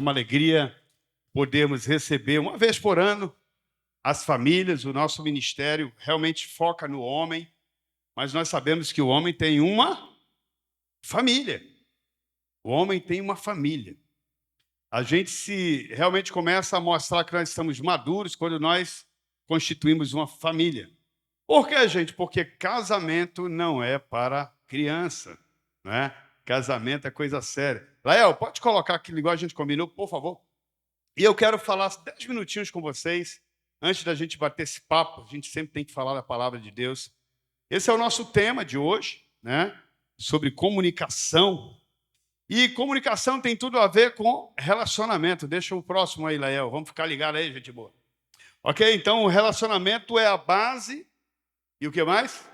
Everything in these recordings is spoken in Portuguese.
uma alegria podermos receber, uma vez por ano, as famílias. O nosso ministério realmente foca no homem, mas nós sabemos que o homem tem uma família. O homem tem uma família. A gente se realmente começa a mostrar que nós estamos maduros quando nós constituímos uma família. Por quê, gente? Porque casamento não é para criança, né? Casamento é coisa séria. Lael, pode colocar aquilo igual a gente combinou, por favor? E eu quero falar 10 minutinhos com vocês, antes da gente bater esse papo. A gente sempre tem que falar da palavra de Deus. Esse é o nosso tema de hoje, né? Sobre comunicação. E comunicação tem tudo a ver com relacionamento. Deixa o próximo aí, Lael. Vamos ficar ligados aí, gente boa. Ok? Então, o relacionamento é a base. E o que mais?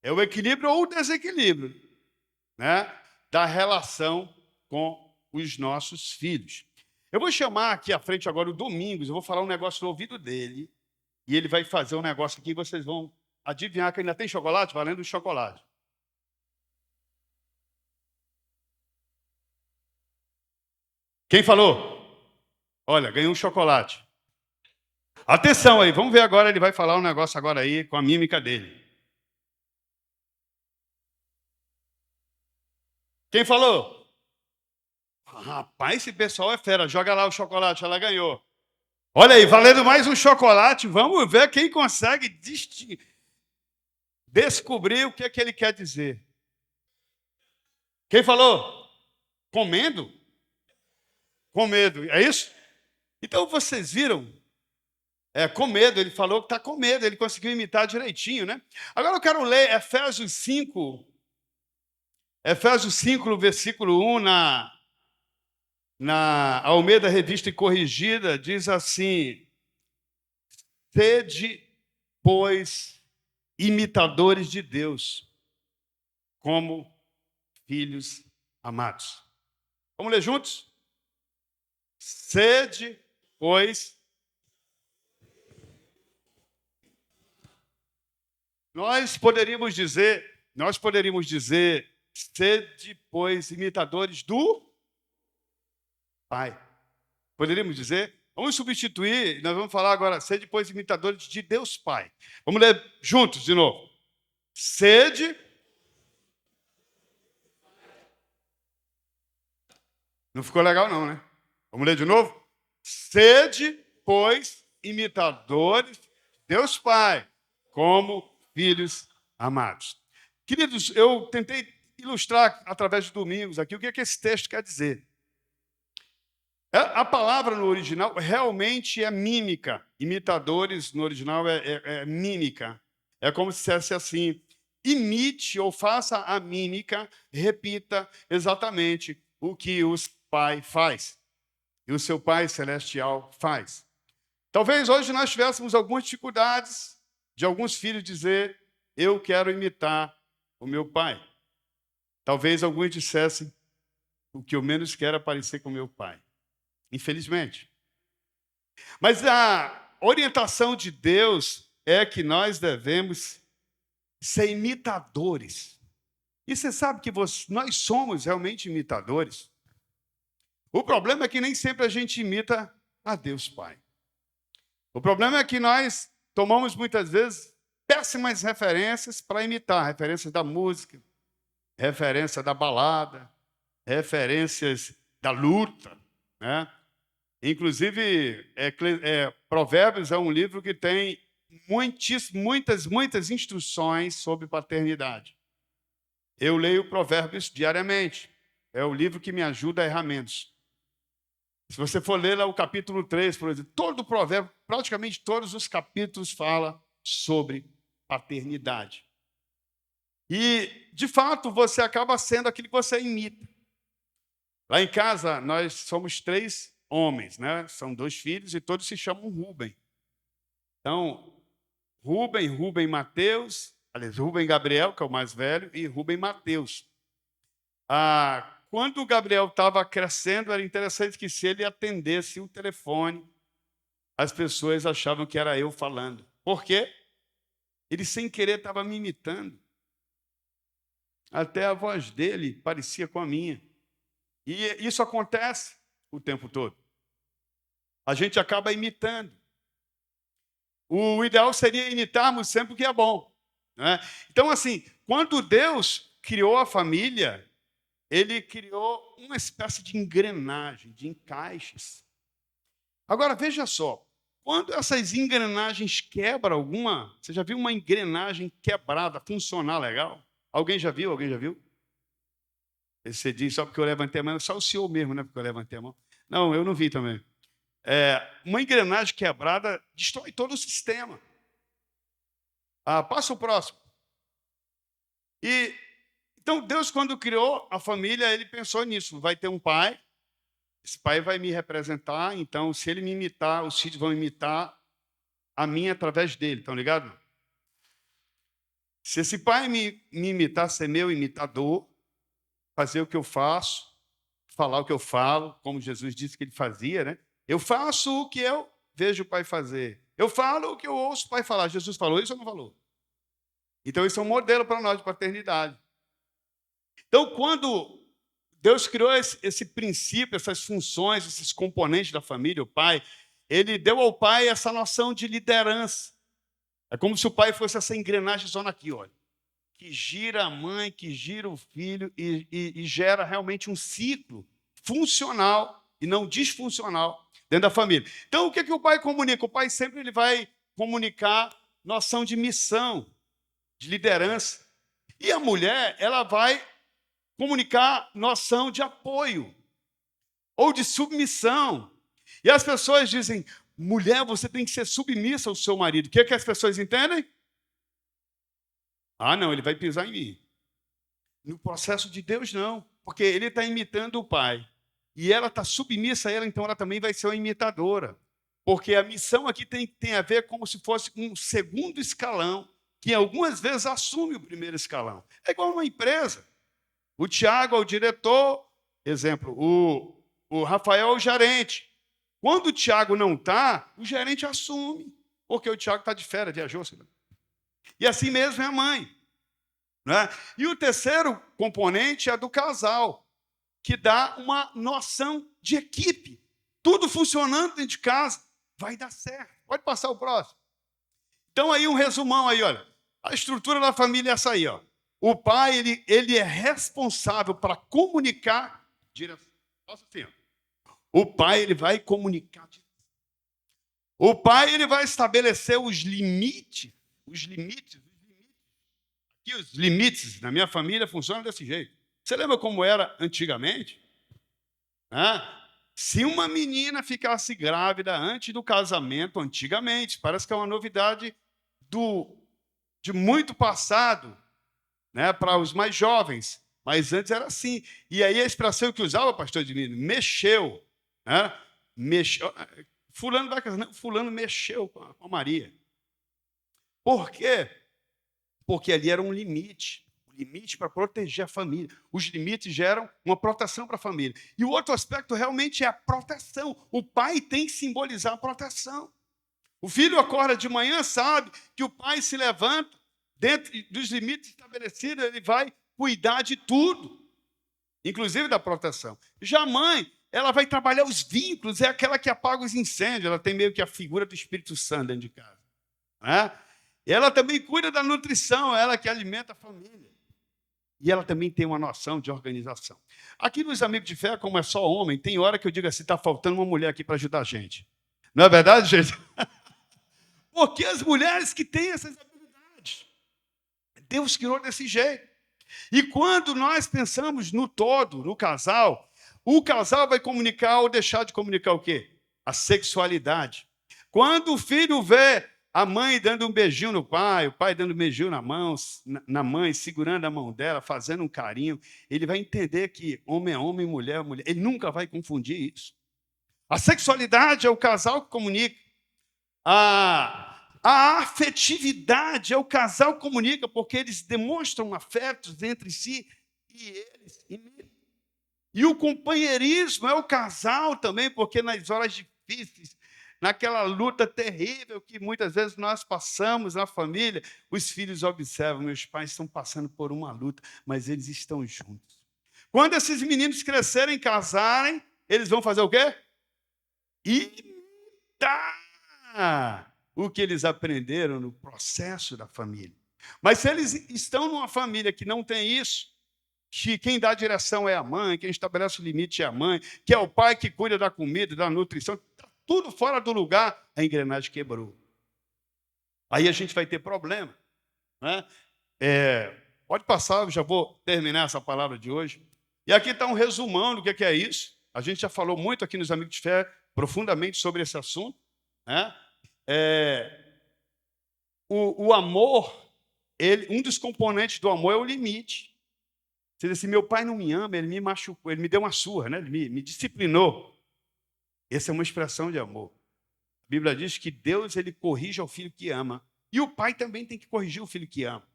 É o equilíbrio ou o desequilíbrio, né? Da relação com os nossos filhos. Eu vou chamar aqui à frente agora o Domingos. Eu vou falar um negócio no ouvido dele. E ele vai fazer um negócio aqui e vocês vão adivinhar que ainda tem chocolate, valendo o chocolate. Quem falou? Olha, ganhou um chocolate. Atenção aí, vamos ver agora, ele vai falar um negócio agora aí com a mímica dele. Quem falou? Rapaz, esse pessoal é fera, joga lá o chocolate, ela ganhou. Olha aí, valendo mais um chocolate, vamos ver quem consegue descobrir o que é que ele quer dizer. Quem falou? Comendo? Com medo, é isso? Então vocês viram? Com medo, ele falou que está com medo, ele conseguiu imitar direitinho, né? Agora eu quero ler Efésios 5, no versículo 1, na Almeida Revista e Corrigida, diz assim: sede, pois, imitadores de Deus, como filhos amados. Vamos ler juntos? Sede, pois, nós poderíamos dizer, sede, pois, imitadores do Pai. Poderíamos dizer? Vamos substituir, nós vamos falar agora, sede, pois, imitadores de Deus Pai. Vamos ler juntos de novo. Sede. Não ficou legal não, né? Vamos ler de novo? Sede, pois, imitadores de Deus Pai, como filhos amados. Queridos, eu tentei ilustrar através de domingos aqui o que esse texto quer dizer. A palavra no original realmente é mímica. Imitadores no original é mímica. É como se dissesse assim: imite ou faça a mímica, repita exatamente o que o Pai faz e o seu Pai Celestial faz. Talvez hoje nós tivéssemos algumas dificuldades de alguns filhos dizer: eu quero imitar o meu pai. Talvez alguns dissessem: o que eu menos quero é parecer com o meu pai. Infelizmente. Mas a orientação de Deus é que nós devemos ser imitadores. E você sabe que nós somos realmente imitadores. O problema é que nem sempre a gente imita a Deus Pai. O problema é que nós tomamos muitas vezes péssimas referências para imitar, referências da música, referência da balada, referências da luta, né? Inclusive, Provérbios é um livro que tem muitas instruções sobre paternidade. Eu leio Provérbios diariamente. É o livro que me ajuda a errar menos. Se você for ler lá o capítulo 3, por exemplo, todo o provérbio, praticamente todos os capítulos falam sobre paternidade. E, de fato, você acaba sendo aquilo que você imita. Lá em casa, nós somos 3 homens, né? São 2 filhos e todos se chamam Rubem. Então, Rubem Mateus, aliás, Rubem Gabriel, que é o mais velho, e Rubem Mateus. Quando o Gabriel estava crescendo, era interessante que se ele atendesse o telefone, as pessoas achavam que era eu falando. Por quê? Ele, sem querer, estava me imitando. Até a voz dele parecia com a minha. E isso acontece. o tempo todo. A gente acaba imitando. O ideal seria imitarmos sempre o que é bom, né? Então, assim, quando Deus criou a família, ele criou uma espécie de engrenagem, de encaixes. Agora, veja só, quando essas engrenagens quebram alguma... Você já viu uma engrenagem quebrada, funcionar legal? Alguém já viu? Alguém já viu? Você diz só porque eu levantei a mão, só o senhor mesmo, né? Porque eu levantei a mão. Não, eu não vi também. Uma engrenagem quebrada destrói todo o sistema. Passa o próximo. Então, Deus, quando criou a família, ele pensou nisso. Vai ter um pai, esse pai vai me representar, então, se ele me imitar, os filhos vão imitar a mim através dele. Estão ligados? Se esse pai me imitar, ser meu imitador, fazer o que eu faço, falar o que eu falo, como Jesus disse que ele fazia, né? Eu faço o que eu vejo o pai fazer. Eu falo o que eu ouço o pai falar. Jesus falou isso ou não falou? Então, isso é um modelo para nós de paternidade. Então, quando Deus criou esse princípio, essas funções, esses componentes da família, o pai, ele deu ao pai essa noção de liderança. É como se o pai fosse essa engrenagem zona aqui, olha, que gira a mãe, que gira o filho e gera realmente um ciclo funcional e não disfuncional dentro da família. Então, o que o pai comunica? O pai sempre ele vai comunicar noção de missão, de liderança. E a mulher, ela vai comunicar noção de apoio ou de submissão. E as pessoas dizem, mulher, você tem que ser submissa ao seu marido. O que as pessoas entendem? Não, ele vai pisar em mim. No processo de Deus, não. Porque ele está imitando o pai. E ela está submissa a ela, então ela também vai ser uma imitadora. Porque a missão aqui tem a ver como se fosse um segundo escalão, que algumas vezes assume o primeiro escalão. É igual uma empresa. O Tiago é o diretor, exemplo, o Rafael é o gerente. Quando o Tiago não está, o gerente assume, porque o Tiago está de férias, viajou. E assim mesmo é a mãe. Né? E o terceiro componente é do casal, que dá uma noção de equipe. Tudo funcionando dentro de casa, vai dar certo. Pode passar o próximo. Então, aí um resumão aí, olha. A estrutura da família é essa aí, ó. O pai, ele é responsável para comunicar direção. Nossa Senhora. O pai, ele vai comunicar. O pai, ele vai estabelecer os limites. Aqui os limites na minha família funcionam desse jeito. Você lembra como era antigamente? Se uma menina ficasse grávida antes do casamento, antigamente, parece que é uma novidade de muito passado, né, para os mais jovens, mas antes era assim. E aí a expressão que usava, pastor Edmilson, mexeu. Né? Mexeu. Fulano vai casar, fulano mexeu com a Maria. Por quê? Porque ali era um limite para proteger a família. Os limites geram uma proteção para a família. E o outro aspecto realmente é a proteção. O pai tem que simbolizar a proteção. O filho acorda de manhã, sabe que o pai se levanta, dentro dos limites estabelecidos, ele vai cuidar de tudo, inclusive da proteção. Já a mãe, ela vai trabalhar os vínculos, é aquela que apaga os incêndios, ela tem meio que a figura do Espírito Santo dentro de casa. Né? E ela também cuida da nutrição, ela que alimenta a família. E ela também tem uma noção de organização. Aqui nos Amigos de Fé, como é só homem, tem hora que eu digo assim, está faltando uma mulher aqui para ajudar a gente. Não é verdade, gente? Porque as mulheres que têm essas habilidades, Deus criou desse jeito. E quando nós pensamos no todo, no casal, o casal vai comunicar ou deixar de comunicar o quê? A sexualidade. Quando o filho vê a mãe dando um beijinho no pai, o pai dando um beijinho na mãe, segurando a mão dela, fazendo um carinho, ele vai entender que homem é homem, mulher é mulher. Ele nunca vai confundir isso. A sexualidade é o casal que comunica. A afetividade é o casal que comunica, porque eles demonstram afetos entre si e eles. E o companheirismo é o casal também, porque nas horas difíceis, naquela luta terrível que muitas vezes nós passamos na família, os filhos observam, meus pais estão passando por uma luta, mas eles estão juntos. Quando esses meninos crescerem, casarem, eles vão fazer o quê? Imitar o que eles aprenderam no processo da família. Mas se eles estão numa família que não tem isso, que quem dá a direção é a mãe, quem estabelece o limite é a mãe, que é o pai que cuida da comida, da nutrição, está tudo fora do lugar, a engrenagem quebrou. Aí a gente vai ter problema. Né? Pode passar, eu já vou terminar essa palavra de hoje. E aqui está um resumão do que é isso. A gente já falou muito aqui nos Amigos de Fé, profundamente sobre esse assunto. Né? O amor, um dos componentes do amor é o limite. Você diz assim, meu pai não me ama, ele me machucou, ele me deu uma surra, né? Ele me disciplinou. Essa é uma expressão de amor. A Bíblia diz que Deus ele corrige ao filho que ama. E o pai também tem que corrigir o filho que ama.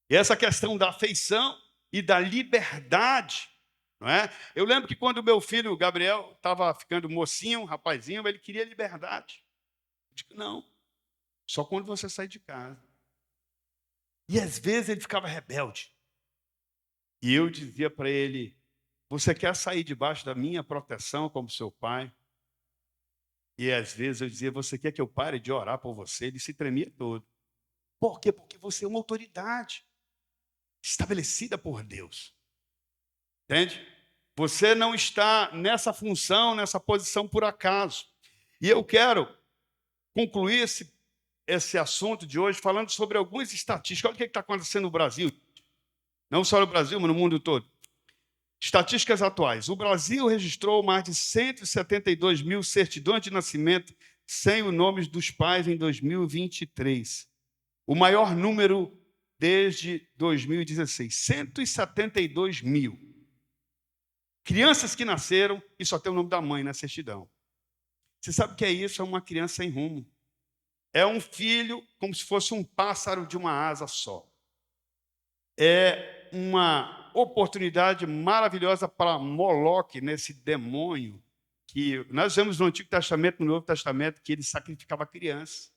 E essa questão da afeição e da liberdade. Não é? Eu lembro que quando o meu filho, Gabriel, estava ficando mocinho, rapazinho, ele queria liberdade. Eu digo, não, só quando você sai de casa. E às vezes ele ficava rebelde. E eu dizia para ele, você quer sair debaixo da minha proteção como seu pai? E às vezes eu dizia, você quer que eu pare de orar por você? Ele se tremia todo. Por quê? Porque você é uma autoridade estabelecida por Deus. Entende? Você não está nessa função, nessa posição por acaso. E eu quero concluir esse assunto de hoje falando sobre algumas estatísticas. Olha o que está acontecendo no Brasil. Não só no Brasil, mas no mundo todo. Estatísticas atuais. O Brasil registrou mais de 172 mil certidões de nascimento sem os nomes dos pais em 2023. O maior número desde 2016. 172 mil. Crianças que nasceram e só tem o nome da mãe na certidão. Você sabe o que é isso? É uma criança sem rumo. É um filho como se fosse um pássaro de uma asa só. É uma oportunidade maravilhosa para Moloque, nesse demônio, que nós vemos no Antigo Testamento, no Novo Testamento, que ele sacrificava a criança.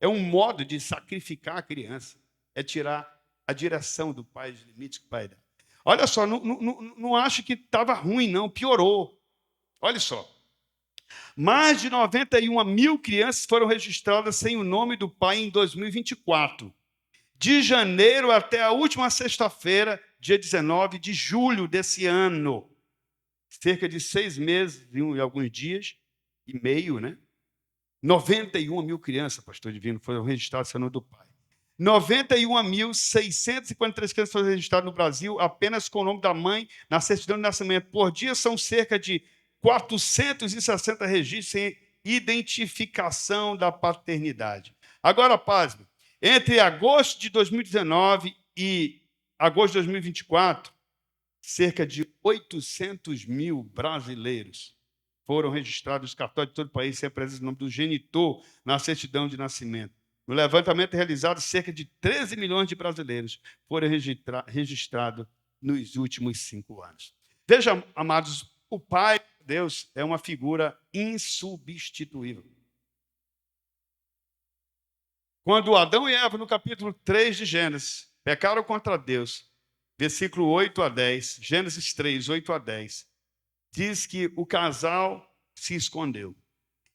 É um modo de sacrificar a criança. É tirar a direção do pai, os limites que o pai dá. Olha só, não acho que estava ruim, não, piorou. Olha só. Mais de 91 mil crianças foram registradas sem o nome do pai em 2024. De janeiro até a última sexta-feira, dia 19 de julho desse ano. Cerca de 6 meses e alguns dias e meio, né? 91 mil crianças, pastor Divino, foram registradas sem o nome do pai. 91.643 crianças foram registradas no Brasil apenas com o nome da mãe na certidão de nascimento. Por dia são cerca de 460 registros sem identificação da paternidade. Agora, pasme, entre agosto de 2019 e agosto de 2024, cerca de 800 mil brasileiros foram registrados nos cartórios de todo o país sem a presença do nome do genitor na certidão de nascimento. No levantamento realizado, cerca de 13 milhões de brasileiros foram registrados nos últimos 5 anos. Veja, amados, o Pai, Deus, é uma figura insubstituível. Quando Adão e Eva, no capítulo 3 de Gênesis, pecaram contra Deus, versículo 8 a 10, Gênesis 3, 8 a 10, diz que o casal se escondeu.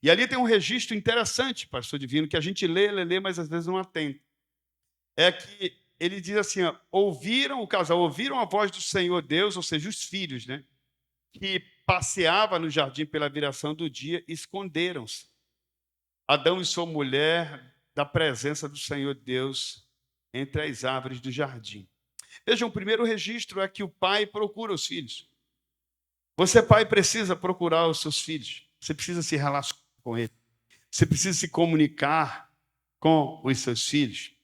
E ali tem um registro interessante, pastor Divino, que a gente lê, mas às vezes não atende. É que ele diz assim, ó, o casal ouviram a voz do Senhor Deus, ou seja, os filhos, né? Que passeava no jardim pela viração do dia, esconderam-se. Adão e sua mulher da presença do Senhor Deus entre as árvores do jardim. Vejam, o primeiro registro é que o pai procura os filhos. Você, pai, precisa procurar os seus filhos. Você precisa se relacionar com eles. Você precisa se comunicar com os seus filhos.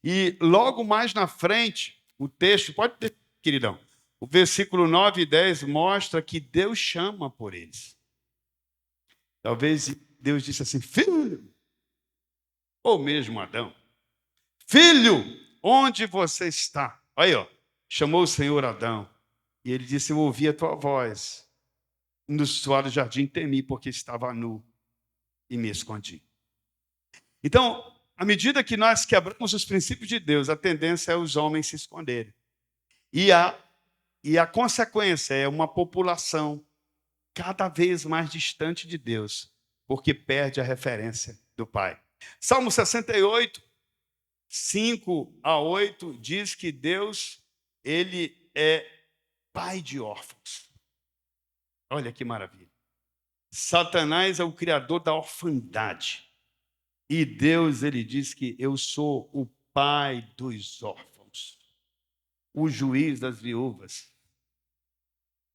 E logo mais na frente, o texto, pode ter, queridão, o versículo 9 e 10 mostra que Deus chama por eles. Talvez Deus disse assim, filho, ou mesmo Adão, filho, onde você está? Aí, ó, chamou o Senhor Adão. E ele disse, eu ouvi a tua voz. No suado jardim temi, porque estava nu e me escondi. Então, à medida que nós quebramos os princípios de Deus, a tendência é os homens se esconderem. E a consequência é uma população cada vez mais distante de Deus, porque perde a referência do Pai. Salmo 68, 5-8, diz que Deus, ele é pai de órfãos. Olha que maravilha. Satanás é o criador da orfandade. E Deus, ele diz que eu sou o pai dos órfãos, o juiz das viúvas.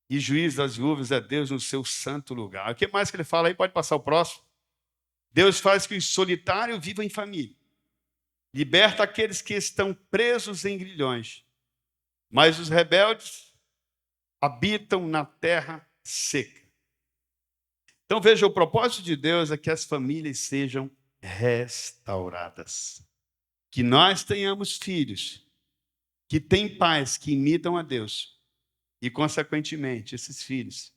E juiz das viúvas é Deus no seu santo lugar. O que mais que ele fala aí? Pode passar o próximo. Deus faz que o solitário viva em família. Liberta aqueles que estão presos em grilhões. Mas os rebeldes habitam na terra seca. Então veja, o propósito de Deus é que as famílias sejam restauradas. Que nós tenhamos filhos que têm pais que imitam a Deus. E, consequentemente, esses filhos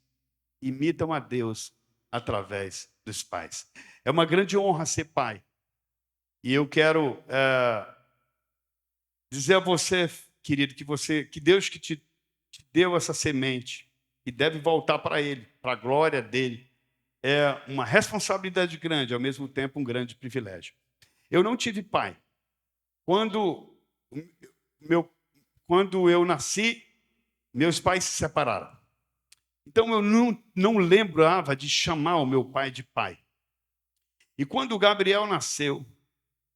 imitam a Deus através dos pais. É uma grande honra ser pai. E eu quero dizer a você, querido, que Deus que te deu essa semente, que deve voltar para Ele, para a glória dEle, é uma responsabilidade grande, ao mesmo tempo um grande privilégio. Eu não tive pai. Quando eu nasci, meus pais se separaram. Então eu não lembrava de chamar o meu pai de pai. E quando o Gabriel nasceu,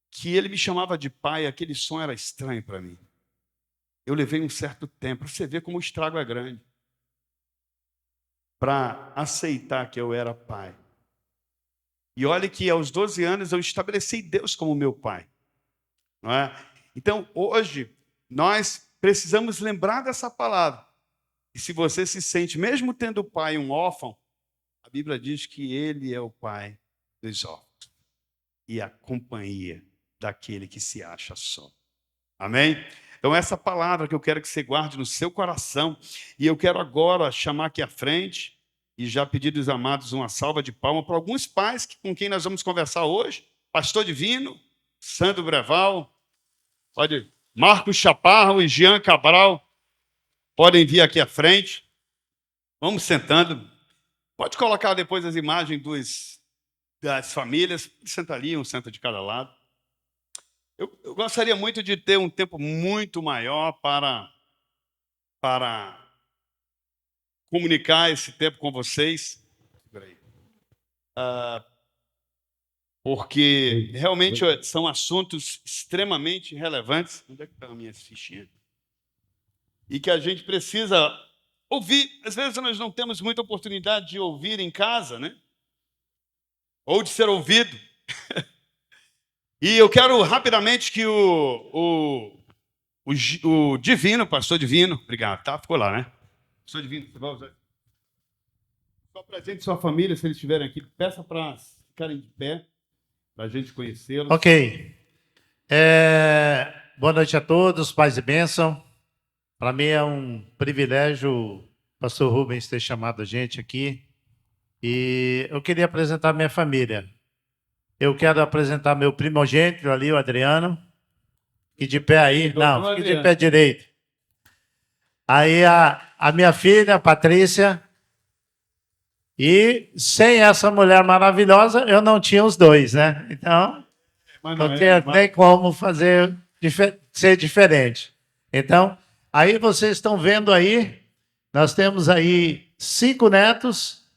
que ele me chamava de pai, aquele som era estranho para mim. Eu levei um certo tempo, você vê como o estrago é grande, para aceitar que eu era pai. E olha que aos 12 anos eu estabeleci Deus como meu pai. Não é? Então, hoje, nós precisamos lembrar dessa palavra. E se você se sente, mesmo tendo pai um órfão, a Bíblia diz que ele é o pai dos órfãos e a companhia daquele que se acha só. Amém? Então, essa palavra que eu quero que você guarde no seu coração, e eu quero agora chamar aqui à frente, e já pedir dos amados uma salva de palmas para alguns pais com quem nós vamos conversar hoje. Pastor Divino, Sandro Breval, Marcos Chaparro e Jean Cabral, podem vir aqui à frente. Vamos sentando. Pode colocar depois as imagens das famílias. Senta ali, um senta de cada lado. Eu gostaria muito de ter um tempo muito maior para comunicar esse tempo com vocês. Porque realmente são assuntos extremamente relevantes. Onde é que estão as minhas fichinhas? E que a gente precisa ouvir. Às vezes nós não temos muita oportunidade de ouvir em casa, né? Ou de ser ouvido. E eu quero rapidamente que o Divino, pastor Divino, obrigado, tá? Ficou lá, né? Pastor Divino, você vai usar. Só presente sua família, se eles estiverem aqui, peça para ficarem de pé, para a gente conhecê-los. Ok. Boa noite a todos, paz e bênção. Para mim é um privilégio o pastor Rubens ter chamado a gente aqui. E eu queria apresentar minha família. Eu quero apresentar meu primogênito ali, o Adriano. Fique de pé aí. Não, fique de pé direito. Aí a minha filha, a Patrícia. E sem essa mulher maravilhosa, eu não tinha os dois, né? Então, não tem como ser diferente. Então, aí vocês estão vendo aí, nós temos aí 5 netos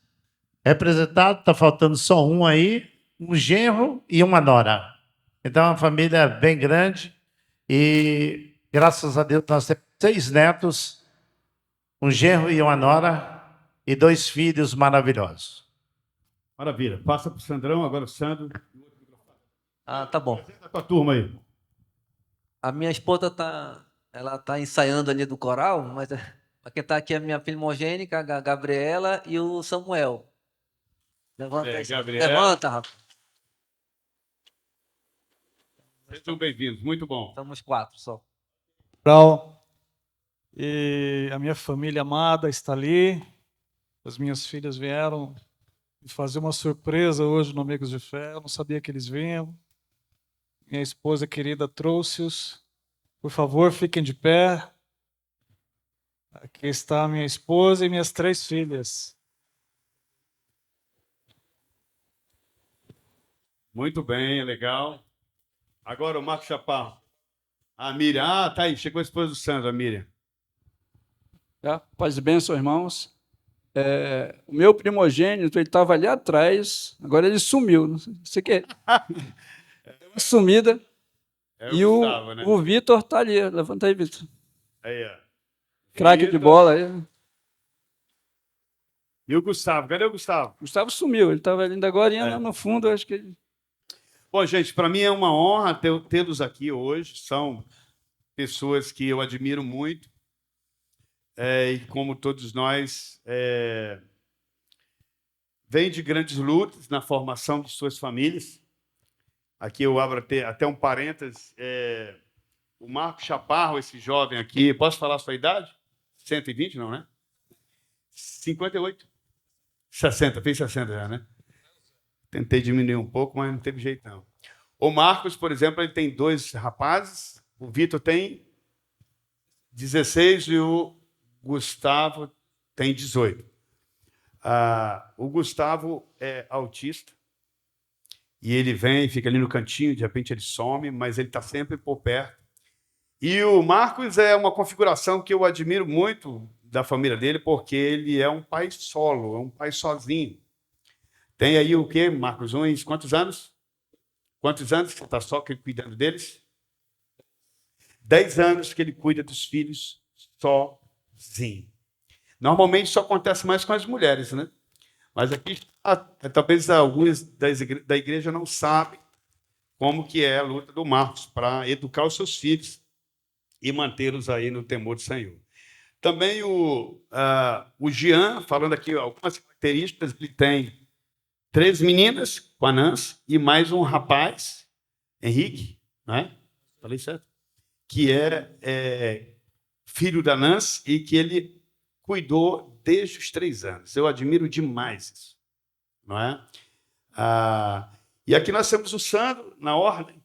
representados, está faltando só um aí, um genro e uma nora. Então, é uma família bem grande e, graças a Deus, nós temos 6 netos, um genro e uma nora e 2 filhos maravilhosos. Maravilha. Passa para o Sandrão, agora o Sandro. Tá bom. Apresenta a tua turma aí. A minha esposa ela tá ensaiando ali do coral, mas quem está aqui é a minha primogênica, a Gabriela e o Samuel. Levanta aí. Gabriela. Levanta, rapaz. Sejam bem-vindos, muito bom. Estamos 4 só. E a minha família amada está ali. As minhas filhas vieram me fazer uma surpresa hoje no Amigos de Fé. Eu não sabia que eles vinham. Minha esposa querida trouxe-os. Por favor, fiquem de pé. Aqui está minha esposa e minhas 3 filhas. Muito bem, legal. Agora o Marcos Chaparro. A Miriam. Ah, tá aí. Chegou a esposa do Sandro, a Miriam. Tá? Paz e bênção, irmãos. O meu primogênito, ele estava ali atrás, agora ele sumiu. Não sei o que. Deu uma sumida. É E o Gustavo, né? o Vitor está ali. Levanta aí, Vitor. Aí, ó. Craque de Vitor. bola aí. E o Gustavo? Cadê o Gustavo? O Gustavo sumiu, ele estava ainda agora É. lá no fundo, acho que ele... Bom, gente, para mim é uma honra tê-los aqui hoje. São pessoas que eu admiro muito. E como todos nós, vêm de grandes lutas na formação de suas famílias. Aqui eu abro até um parênteses. O Marcos Chaparro, esse jovem aqui, posso falar a sua idade? 120, não, né? 58. 60, fez 60 já, né? Tentei diminuir um pouco, mas não teve jeito, não. O Marcos, por exemplo, ele tem 2 rapazes. O Vitor tem 16 e o Gustavo tem 18. O Gustavo é autista e ele vem, fica ali no cantinho, de repente ele some, mas ele está sempre por perto. E o Marcos é uma configuração que eu admiro muito da família dele, porque ele é um pai solo, é um pai sozinho. Tem aí o quê, Marcos? Quantos anos? Quantos anos que você está só cuidando deles? 10 anos que ele cuida dos filhos sozinho. Normalmente isso acontece mais com as mulheres, né? Mas aqui, talvez alguns da igreja não sabem como que é a luta do Marcos para educar os seus filhos e mantê-los aí no temor do Senhor. Também o Jean, falando aqui algumas características, ele tem 3 meninas com a Nancy e mais um rapaz, Henrique, né? Falei certo? Que é filho da Nancy e que ele cuidou desde os 3 anos. Eu admiro demais isso, não é? E aqui nós temos o Sandro, na ordem.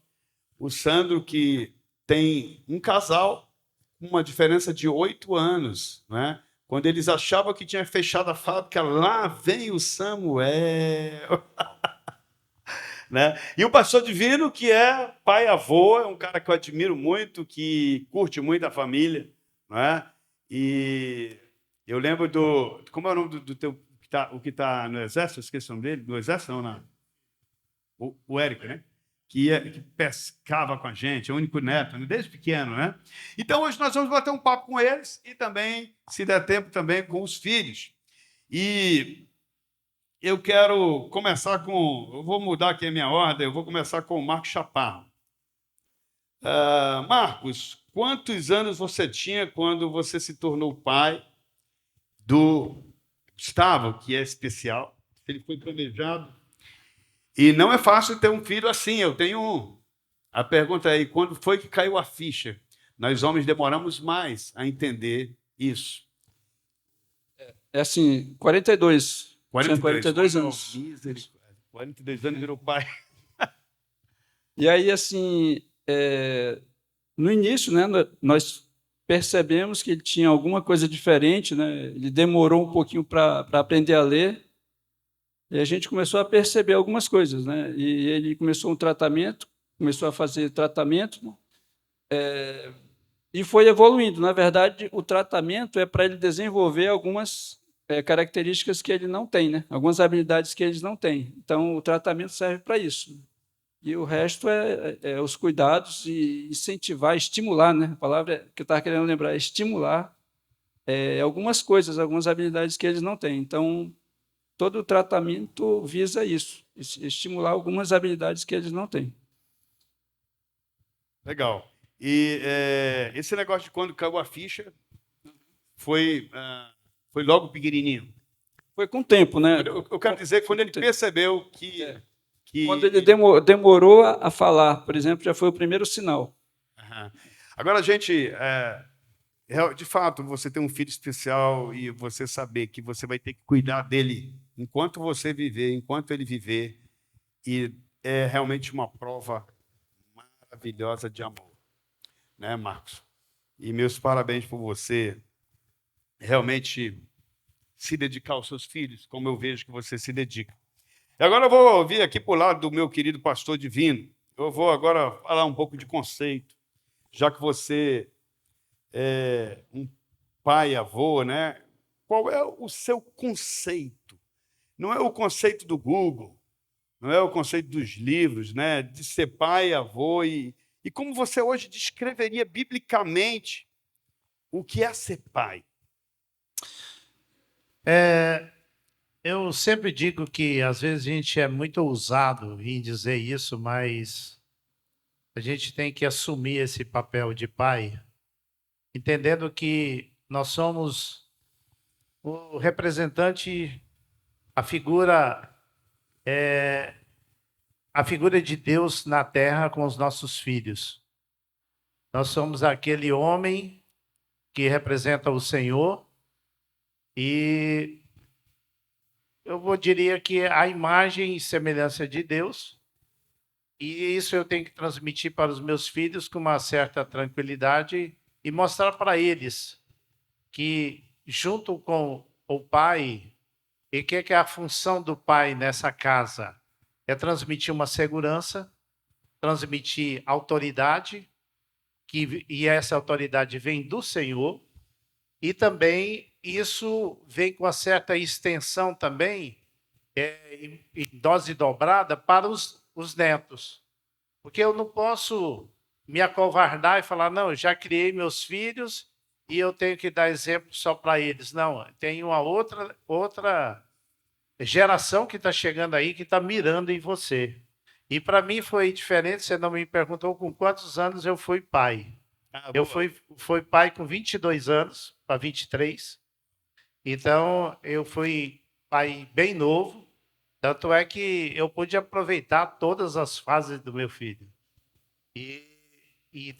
O Sandro que tem um casal com uma diferença de 8 anos, né? Quando eles achavam que tinha fechado a fábrica, lá vem o Samuel. Né? E o pastor Divino, que é pai avô, é um cara que eu admiro muito, que curte muito a família. Né? E eu lembro do... Como é o nome do teu... o que está no exército? Eu esqueci o nome dele. No exército, não? O Érico, né? Que pescava com a gente, é o único neto, desde pequeno, né? Então, hoje nós vamos bater um papo com eles e também, se der tempo, também com os filhos. E eu quero começar com... Eu vou mudar aqui a minha ordem, eu vou começar com o Marcos Chaparro. Marcos, quantos anos você tinha quando você se tornou pai do Gustavo, que é especial? Ele foi planejado. E não é fácil ter um filho assim, eu tenho um. A pergunta é, quando foi que caiu a ficha? Nós homens demoramos mais a entender isso. É assim, 42. 42 anos. 42 anos virou pai. E aí, assim, no início, né, nós percebemos que ele tinha alguma coisa diferente, né? Ele demorou um pouquinho para aprender a ler. E a gente começou a perceber algumas coisas, né? E ele começou um tratamento, começou a fazer tratamento, né? E foi evoluindo. Na verdade, o tratamento é para ele desenvolver algumas características que ele não tem, né? Algumas habilidades que eles não têm. Então, o tratamento serve para isso. E o resto é os cuidados e incentivar, estimular, né? A palavra que eu estava querendo lembrar é estimular algumas coisas, algumas habilidades que eles não têm. Então, todo o tratamento visa isso, estimular algumas habilidades que eles não têm. Legal. E esse negócio de quando caiu a ficha foi logo pequenininho. Foi com o tempo, né? Eu quero dizer, quando ele percebeu que... Quando ele demorou a falar, por exemplo, já foi o primeiro sinal. Uhum. Agora, gente, de fato, você tem um filho especial e você saber que você vai ter que cuidar dele enquanto você viver, enquanto ele viver, e é realmente uma prova maravilhosa de amor, né, Marcos? E meus parabéns por você realmente se dedicar aos seus filhos, como eu vejo que você se dedica. E agora eu vou ouvir aqui por lado do meu querido pastor divino. Eu vou agora falar um pouco de conceito, já que você é um pai, avô, né? Qual é o seu conceito? Não é o conceito do Google, não é o conceito dos livros, né? De ser pai, avô e como você hoje descreveria biblicamente o que é ser pai? Eu sempre digo que às vezes a gente é muito ousado em dizer isso, mas a gente tem que assumir esse papel de pai, entendendo que nós somos o representante, a figura, a figura de Deus na terra com os nossos filhos. Nós somos aquele homem que representa o Senhor e diria que a imagem e semelhança de Deus, e isso eu tenho que transmitir para os meus filhos com uma certa tranquilidade e mostrar para eles que, junto com o pai, e o que é a função do pai nessa casa? É transmitir uma segurança, transmitir autoridade, e essa autoridade vem do Senhor, e também isso vem com uma certa extensão também, em dose dobrada, para os netos. Porque eu não posso me acovardar e falar, não, eu já criei meus filhos e eu tenho que dar exemplo só para eles. Não, tem uma outra geração que está chegando aí, que está mirando em você. E para mim foi diferente, você não me perguntou com quantos anos eu fui pai. Eu fui pai com 22 anos, para 23. Então, eu fui pai bem novo, tanto é que eu pude aproveitar todas as fases do meu filho. E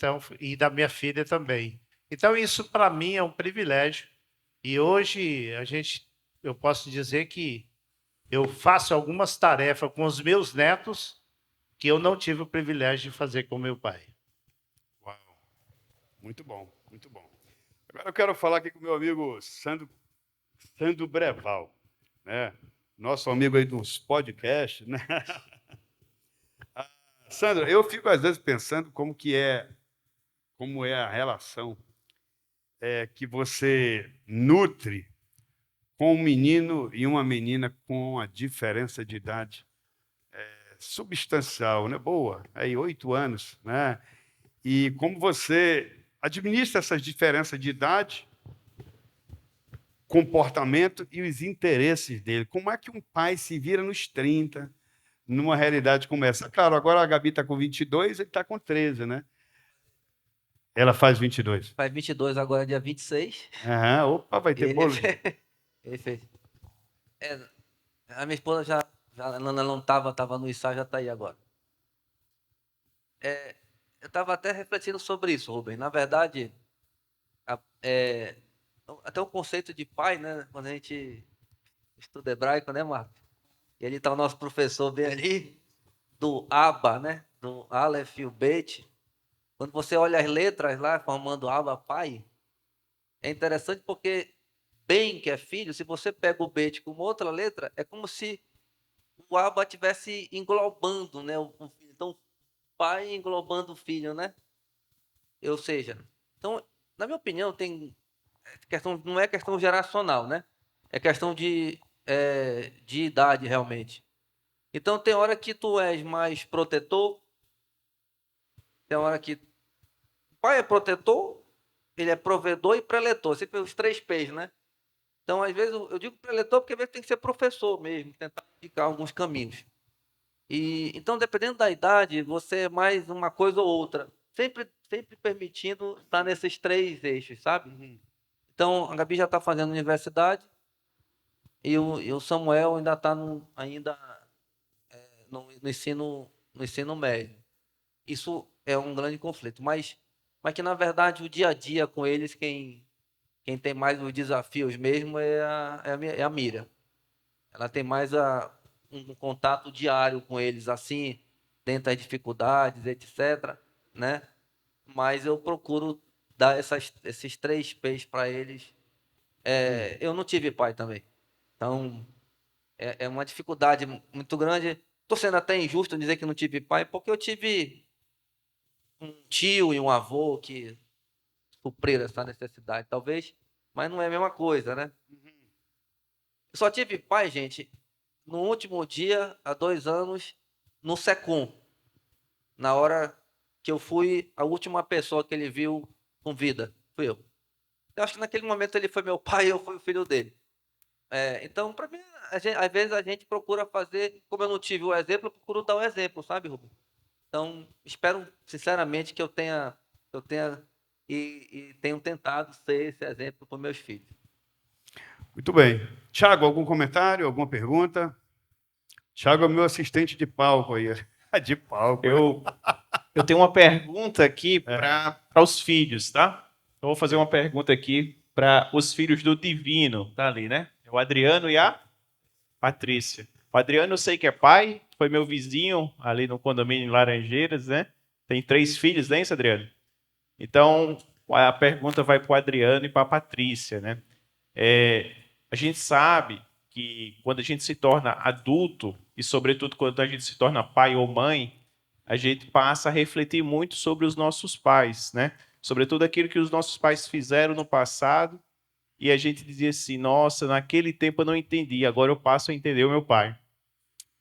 da minha filha também. Então, isso para mim é um privilégio. E hoje eu posso dizer que eu faço algumas tarefas com os meus netos que eu não tive o privilégio de fazer com meu pai. Uau, muito bom, muito bom. Agora eu quero falar aqui com o meu amigo Sandro Breval, né? Nosso amigo aí dos podcasts, né? Sandro, eu fico às vezes pensando como é a relação que você nutre com um menino e uma menina com a diferença de idade substancial, né? Boa, aí 8 anos, né? E como você administra essas diferenças de idade, comportamento e os interesses dele. Como é que um pai se vira nos 30, numa realidade como essa? Claro, agora a Gabi está com 22, ele está com 13, né? Ela faz 22. Faz 22 agora, dia 26. Aham, opa, vai ter Ele bolo. fez. Ele fez. A minha esposa ela não estava no ensaio, já está aí agora. Eu estava até refletindo sobre isso, Rubens. Na verdade, até o conceito de pai, né? Quando a gente estuda hebraico, né, Marco? E ele está o nosso professor bem ali, do Abba, né? Do Aleph e o Bet. Quando você olha as letras lá, formando Abba, pai, é interessante porque bem, que é filho, se você pega o Bet com outra letra, é como se o Abba estivesse englobando, né, o filho. Então, pai englobando o filho, né? Ou seja, então, na minha opinião, não é questão geracional, né? É questão de idade, realmente. Então, tem hora que tu és mais protetor, tem hora que o pai é protetor, ele é provedor e preletor, sempre os 3 P's, né? Então, às vezes, eu digo preletor porque às vezes tem que ser professor mesmo, tentar indicar alguns caminhos. E então, dependendo da idade, você é mais uma coisa ou outra, sempre permitindo estar nesses 3 eixos, sabe? Então, a Gabi já está fazendo universidade e o Samuel ainda está no ensino médio. Isso é um grande conflito, mas que na verdade o dia a dia com eles, quem tem mais os desafios mesmo é a Mira. Ela tem mais um contato diário com eles, assim, dentro das dificuldades, etc., né? Mas eu procuro dar esses 3 P's para eles. Eu não tive pai também. Então, é uma dificuldade muito grande. Estou sendo até injusto em dizer que não tive pai, porque eu tive um tio e um avô que supriram essa necessidade, talvez, mas não é a mesma coisa, né? Eu só tive pai, gente, no último dia, há 2 anos, no Secom, na hora que eu fui a última pessoa que ele viu com vida, fui eu. Eu acho que naquele momento ele foi meu pai e eu fui o filho dele. Então, para mim, às vezes a gente procura fazer, como eu não tive o exemplo, eu procuro dar o exemplo, sabe, Rubens? Então, espero sinceramente que eu tenha e tenho tentado ser esse exemplo para meus filhos. Muito bem. Tiago, algum comentário, alguma pergunta? Tiago é meu assistente de palco aí. De palco. Eu tenho uma pergunta aqui para os filhos, tá? Eu vou fazer uma pergunta aqui para os filhos do Divino, tá ali, né? O Adriano e a Patrícia. O Adriano eu sei que é pai, foi meu vizinho ali no condomínio em Laranjeiras, né? Tem 3 filhos, né, isso, Adriano? Então, a pergunta vai para o Adriano e para a Patrícia, né? A gente sabe que quando a gente se torna adulto, e sobretudo quando a gente se torna pai ou mãe, a gente passa a refletir muito sobre os nossos pais, né? Sobretudo aquilo que os nossos pais fizeram no passado, e a gente dizia assim, nossa, naquele tempo eu não entendi, agora eu passo a entender o meu pai.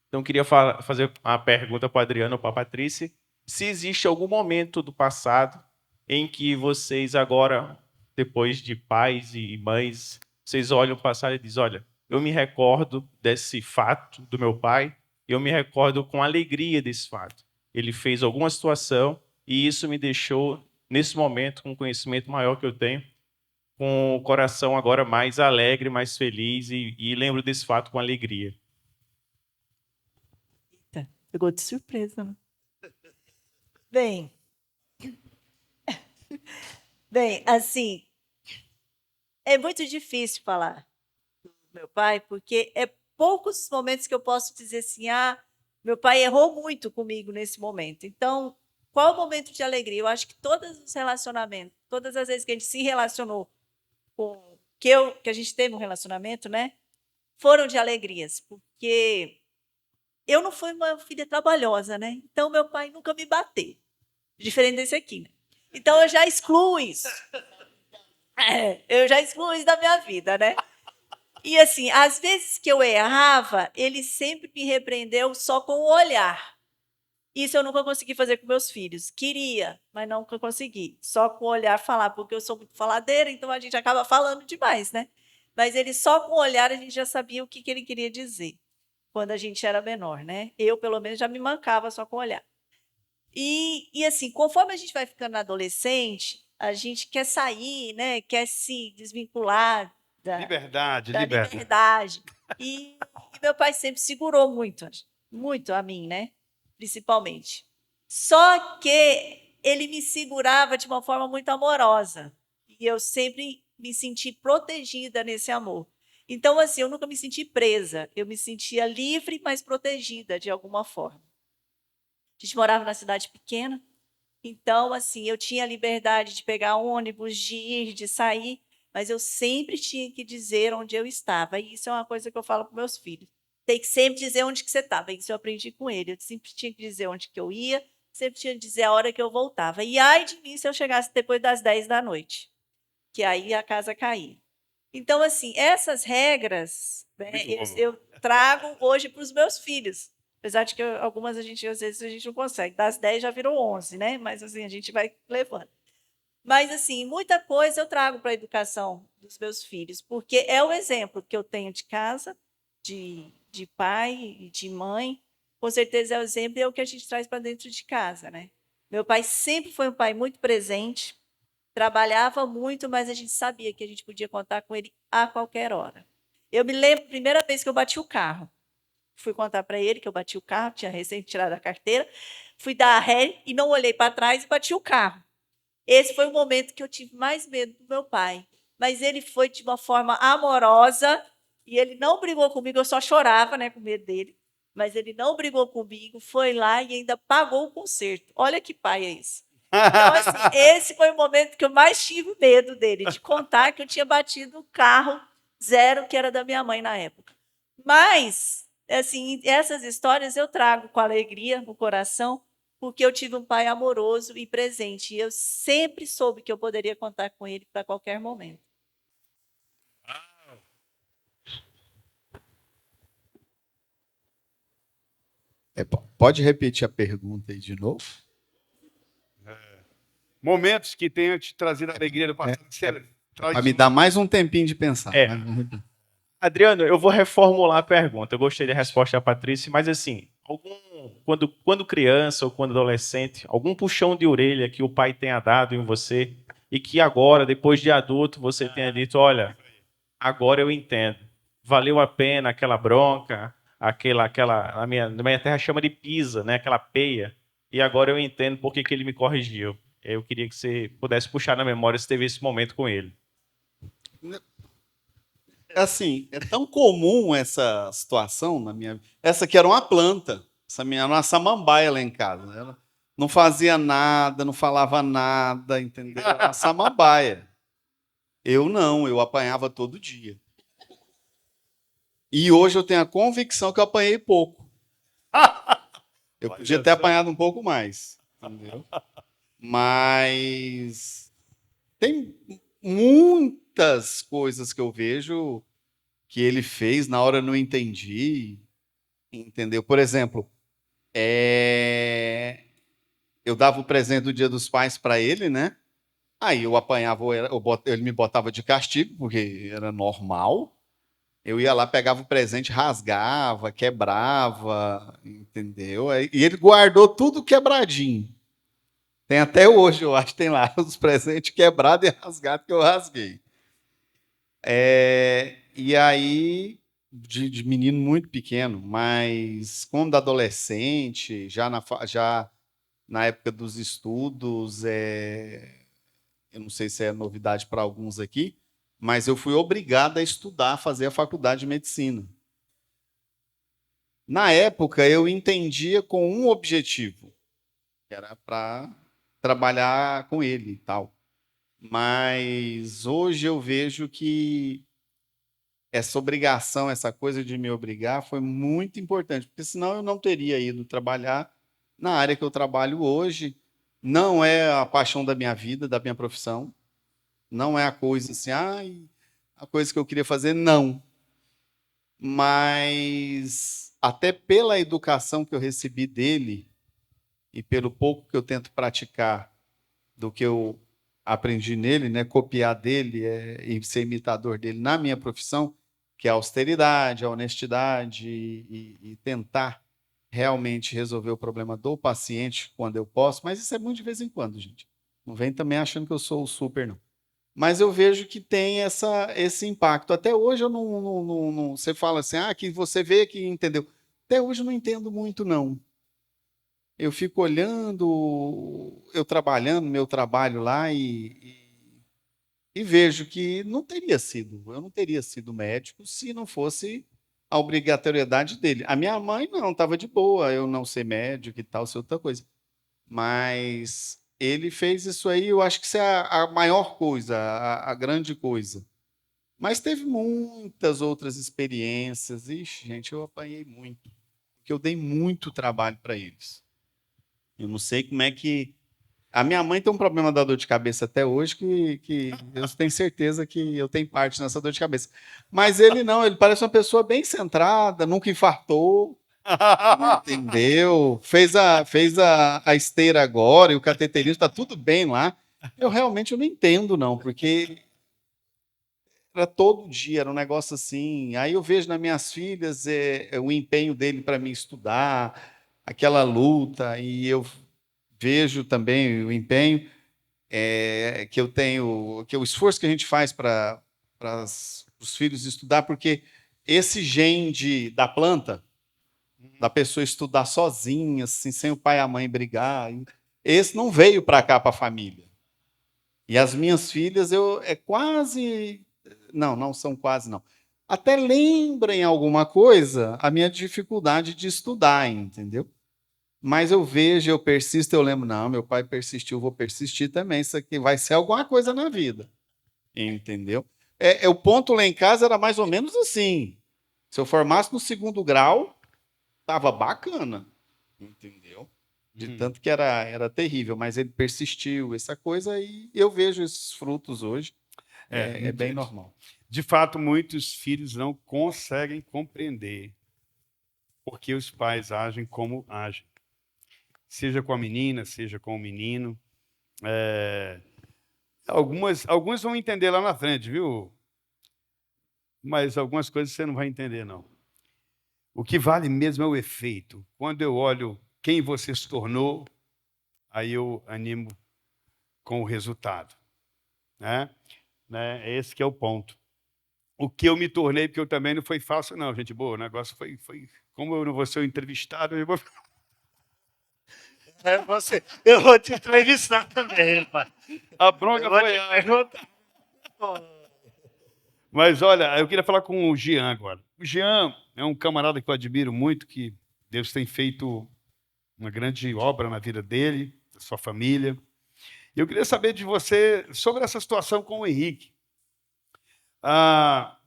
Então, eu queria fazer uma pergunta para o Adriano ou para a Patrícia, se existe algum momento do passado em que vocês agora, depois de pais e mães, vocês olham o passado e dizem, olha, eu me recordo desse fato do meu pai, e eu me recordo com alegria desse fato. Ele fez alguma situação e isso me deixou, nesse momento, com um conhecimento maior que eu tenho, com o coração agora mais alegre, mais feliz e lembro desse fato com alegria. Eita, pegou de surpresa, né? Bem, assim, é muito difícil falar do meu pai, porque é poucos os momentos que eu posso dizer assim, meu pai errou muito comigo nesse momento. Então, qual o momento de alegria? Eu acho que todos os relacionamentos, todas as vezes que a gente se relacionou com que a gente teve um relacionamento, né, foram de alegrias, porque eu não fui uma filha trabalhosa, né? Então meu pai nunca me bateu, diferente desse aqui, né? Então eu já excluo isso. Eu já excluo isso da minha vida, né? E assim, às vezes que eu errava, ele sempre me repreendeu só com o olhar. Isso eu nunca consegui fazer com meus filhos. Queria, mas nunca consegui. Só com o olhar falar, porque eu sou muito faladeira, então a gente acaba falando demais, né? Mas ele só com o olhar a gente já sabia o que ele queria dizer, quando a gente era menor, né? Eu, pelo menos, já me mancava só com o olhar. E assim, conforme a gente vai ficando adolescente, a gente quer sair, né? Quer se desvincular da Liberdade. liberdade. E meu pai sempre segurou muito a mim, né? Principalmente. Só que ele me segurava de uma forma muito amorosa. E eu sempre me senti protegida nesse amor. Então, assim, eu nunca me senti presa. Eu me sentia livre, mas protegida de alguma forma. A gente morava na cidade pequena. Então, assim, eu tinha liberdade de pegar ônibus, de ir, de sair, mas eu sempre tinha que dizer onde eu estava. E isso é uma coisa que eu falo para meus filhos. Tem que sempre dizer onde que você estava. Isso eu aprendi com ele. Eu sempre tinha que dizer onde que eu ia, sempre tinha que dizer a hora que eu voltava. E ai de mim se eu chegasse depois das 10 da noite, que aí a casa caía. Então, assim, essas regras, né, eu trago hoje para os meus filhos. Apesar de que algumas às vezes a gente não consegue. Das 10 já virou 11, né? Mas assim, a gente vai levando. Mas, assim, muita coisa eu trago para a educação dos meus filhos, porque é o exemplo que eu tenho de casa, de pai e de mãe. Com certeza é o exemplo e é o que a gente traz para dentro de casa, né? Meu pai sempre foi um pai muito presente, trabalhava muito, mas a gente sabia que a gente podia contar com ele a qualquer hora. Eu me lembro a primeira vez que eu bati o carro. Fui contar para ele que eu bati o carro, tinha recém tirado a carteira, fui dar a ré e não olhei para trás e bati o carro. Esse foi o momento que eu tive mais medo do meu pai. Mas ele foi de uma forma amorosa e ele não brigou comigo, eu só chorava, né, com medo dele. Mas ele não brigou comigo, foi lá e ainda pagou o conserto. Olha que pai é esse. Então, assim, esse foi o momento que eu mais tive medo dele, de contar que eu tinha batido o carro zero, que era da minha mãe na época. Mas, assim, essas histórias eu trago com alegria no coração, porque eu tive um pai amoroso e presente. E eu sempre soube que eu poderia contar com ele para qualquer momento. Pode repetir a pergunta aí de novo? Momentos que tenham te trazido alegria do passado. Para me dar mais um tempinho de pensar. É. Adriano, eu vou reformular a pergunta. Eu gostei da resposta da Patrícia, mas assim, quando criança ou quando adolescente, algum puxão de orelha que o pai tenha dado em você e que agora, depois de adulto, você tenha dito, olha, agora eu entendo. Valeu a pena aquela bronca, na minha terra chama de pisa, né? Aquela peia. E agora eu entendo por que ele me corrigiu. Eu queria que você pudesse puxar na memória se teve esse momento com ele. Assim, é tão comum essa situação na minha vida. Essa aqui era uma planta. Essa minha era uma samambaia lá em casa. Ela não fazia nada, não falava nada, entendeu? Era uma samambaia. Eu não, eu apanhava todo dia. E hoje eu tenho a convicção que eu apanhei pouco. Eu podia ter apanhado um pouco mais, entendeu? Mas tem muitas coisas que eu vejo que ele fez, na hora eu não entendi, entendeu? Por exemplo, eu dava o presente do Dia dos Pais para ele, né? Aí eu apanhava, ele me botava de castigo, porque era normal. Eu ia lá, pegava o presente, rasgava, quebrava, entendeu? E ele guardou tudo quebradinho. Tem até hoje, eu acho, tem lá os presentes quebrados e rasgados que eu rasguei. E aí, de menino muito pequeno, mas quando adolescente, já na época dos estudos, eu não sei se é novidade para alguns aqui, mas eu fui obrigado a estudar, a fazer a faculdade de medicina. Na época, eu entendia com um objetivo, que era para trabalhar com ele e tal. Mas hoje eu vejo que essa obrigação, essa coisa de me obrigar foi muito importante, porque senão eu não teria ido trabalhar na área que eu trabalho hoje. Não é a paixão da minha vida, da minha profissão. Não é a coisa assim, a coisa que eu queria fazer, não. Mas até pela educação que eu recebi dele e pelo pouco que eu tento praticar do que eu aprendi nele, né, copiar dele e ser imitador dele na minha profissão, que é a austeridade, a honestidade e tentar realmente resolver o problema do paciente quando eu posso, mas isso é muito de vez em quando, gente. Não vem também achando que eu sou o super, não. Mas eu vejo que tem esse impacto. Até hoje eu não você fala assim, que você vê que entendeu. Até hoje eu não entendo muito, não. Eu fico olhando, eu trabalhando, meu trabalho lá e vejo que eu não teria sido médico se não fosse a obrigatoriedade dele. A minha mãe não, estava de boa, eu não ser médico e tal, ser outra coisa. Mas ele fez isso aí, eu acho que isso é a maior coisa, a grande coisa. Mas teve muitas outras experiências. Ixi, gente, eu apanhei muito. Porque eu dei muito trabalho para eles. Eu não sei como é que... A minha mãe tem um problema da dor de cabeça até hoje, que eu tenho certeza que eu tenho parte nessa dor de cabeça. Mas ele não, ele parece uma pessoa bem centrada, nunca infartou, entendeu? Fez a esteira agora e o cateterismo, está tudo bem lá. Eu realmente não entendo, não, porque era todo dia, era um negócio assim. Aí eu vejo nas minhas filhas o empenho dele para me estudar, aquela luta, e eu vejo também o empenho que eu tenho, que o esforço que a gente faz para os filhos estudar, porque esse gene da planta, da pessoa estudar sozinha, assim, sem o pai e a mãe brigar, esse não veio para cá, para a família. E as minhas filhas, quase... Não são quase, não. Até lembram alguma coisa a minha dificuldade de estudar, entendeu? Mas eu vejo, eu persisto, eu lembro, não, meu pai persistiu, eu vou persistir também, isso aqui vai ser alguma coisa na vida, entendeu? O ponto lá em casa era mais ou menos assim, Se eu formasse no segundo grau, tava bacana, entendeu? De tanto que era terrível, mas ele persistiu, essa coisa, e eu vejo esses frutos hoje. É bem normal. De fato, muitos filhos não conseguem compreender porque os pais agem como agem. Seja com a menina, seja com o menino. Alguns vão entender lá na frente, viu? Mas algumas coisas você não vai entender, não. O que vale mesmo é o efeito. Quando eu olho quem você se tornou, aí eu animo com o resultado. Né? Esse que é o ponto. O que eu me tornei, porque eu também não foi fácil, não, gente boa. O negócio foi como eu não vou ser o entrevistado, eu vou... Eu vou te entrevistar também, pai. A bronca foi... Mas, olha, eu queria falar com o Jean agora. O Jean é um camarada que eu admiro muito, que Deus tem feito uma grande obra na vida dele, da sua família. E eu queria saber de você sobre essa situação com o Henrique.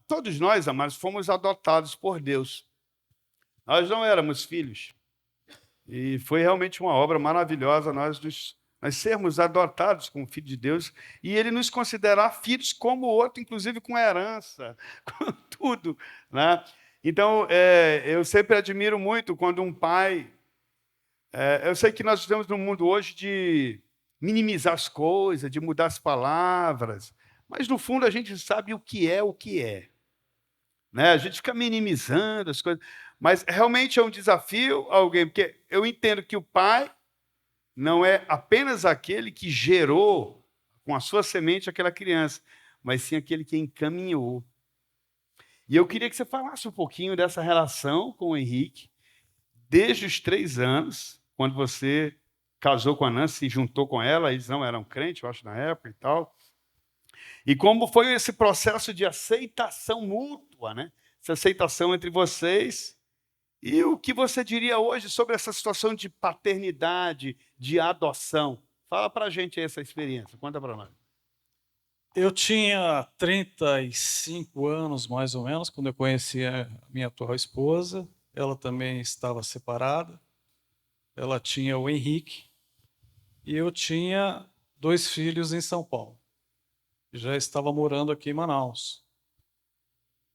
Todos nós, amados, fomos adotados por Deus. Nós não éramos filhos. E foi realmente uma obra maravilhosa nós sermos adotados como filho de Deus e ele nos considerar filhos como o outro, inclusive com herança, com tudo. Né? Então, eu sempre admiro muito quando um pai... eu sei que nós estamos num mundo hoje de minimizar as coisas, de mudar as palavras, mas, no fundo, a gente sabe o que é o que é. Né? A gente fica minimizando as coisas, mas realmente é um desafio alguém, porque eu entendo que o pai não é apenas aquele que gerou com a sua semente aquela criança, mas sim aquele que encaminhou. E eu queria que você falasse um pouquinho dessa relação com o Henrique, desde os 3 anos, quando você casou com a Nancy, se juntou com ela, eles não eram crentes, eu acho, na época e tal. E como foi esse processo de aceitação mútua, né? Essa aceitação entre vocês. E o que você diria hoje sobre essa situação de paternidade, de adoção? Fala para a gente essa experiência, conta para nós. Eu tinha 35 anos, mais ou menos, quando eu conheci a minha atual esposa. Ela também estava separada. Ela tinha o Henrique. E eu tinha 2 filhos em São Paulo. Já estava morando aqui em Manaus.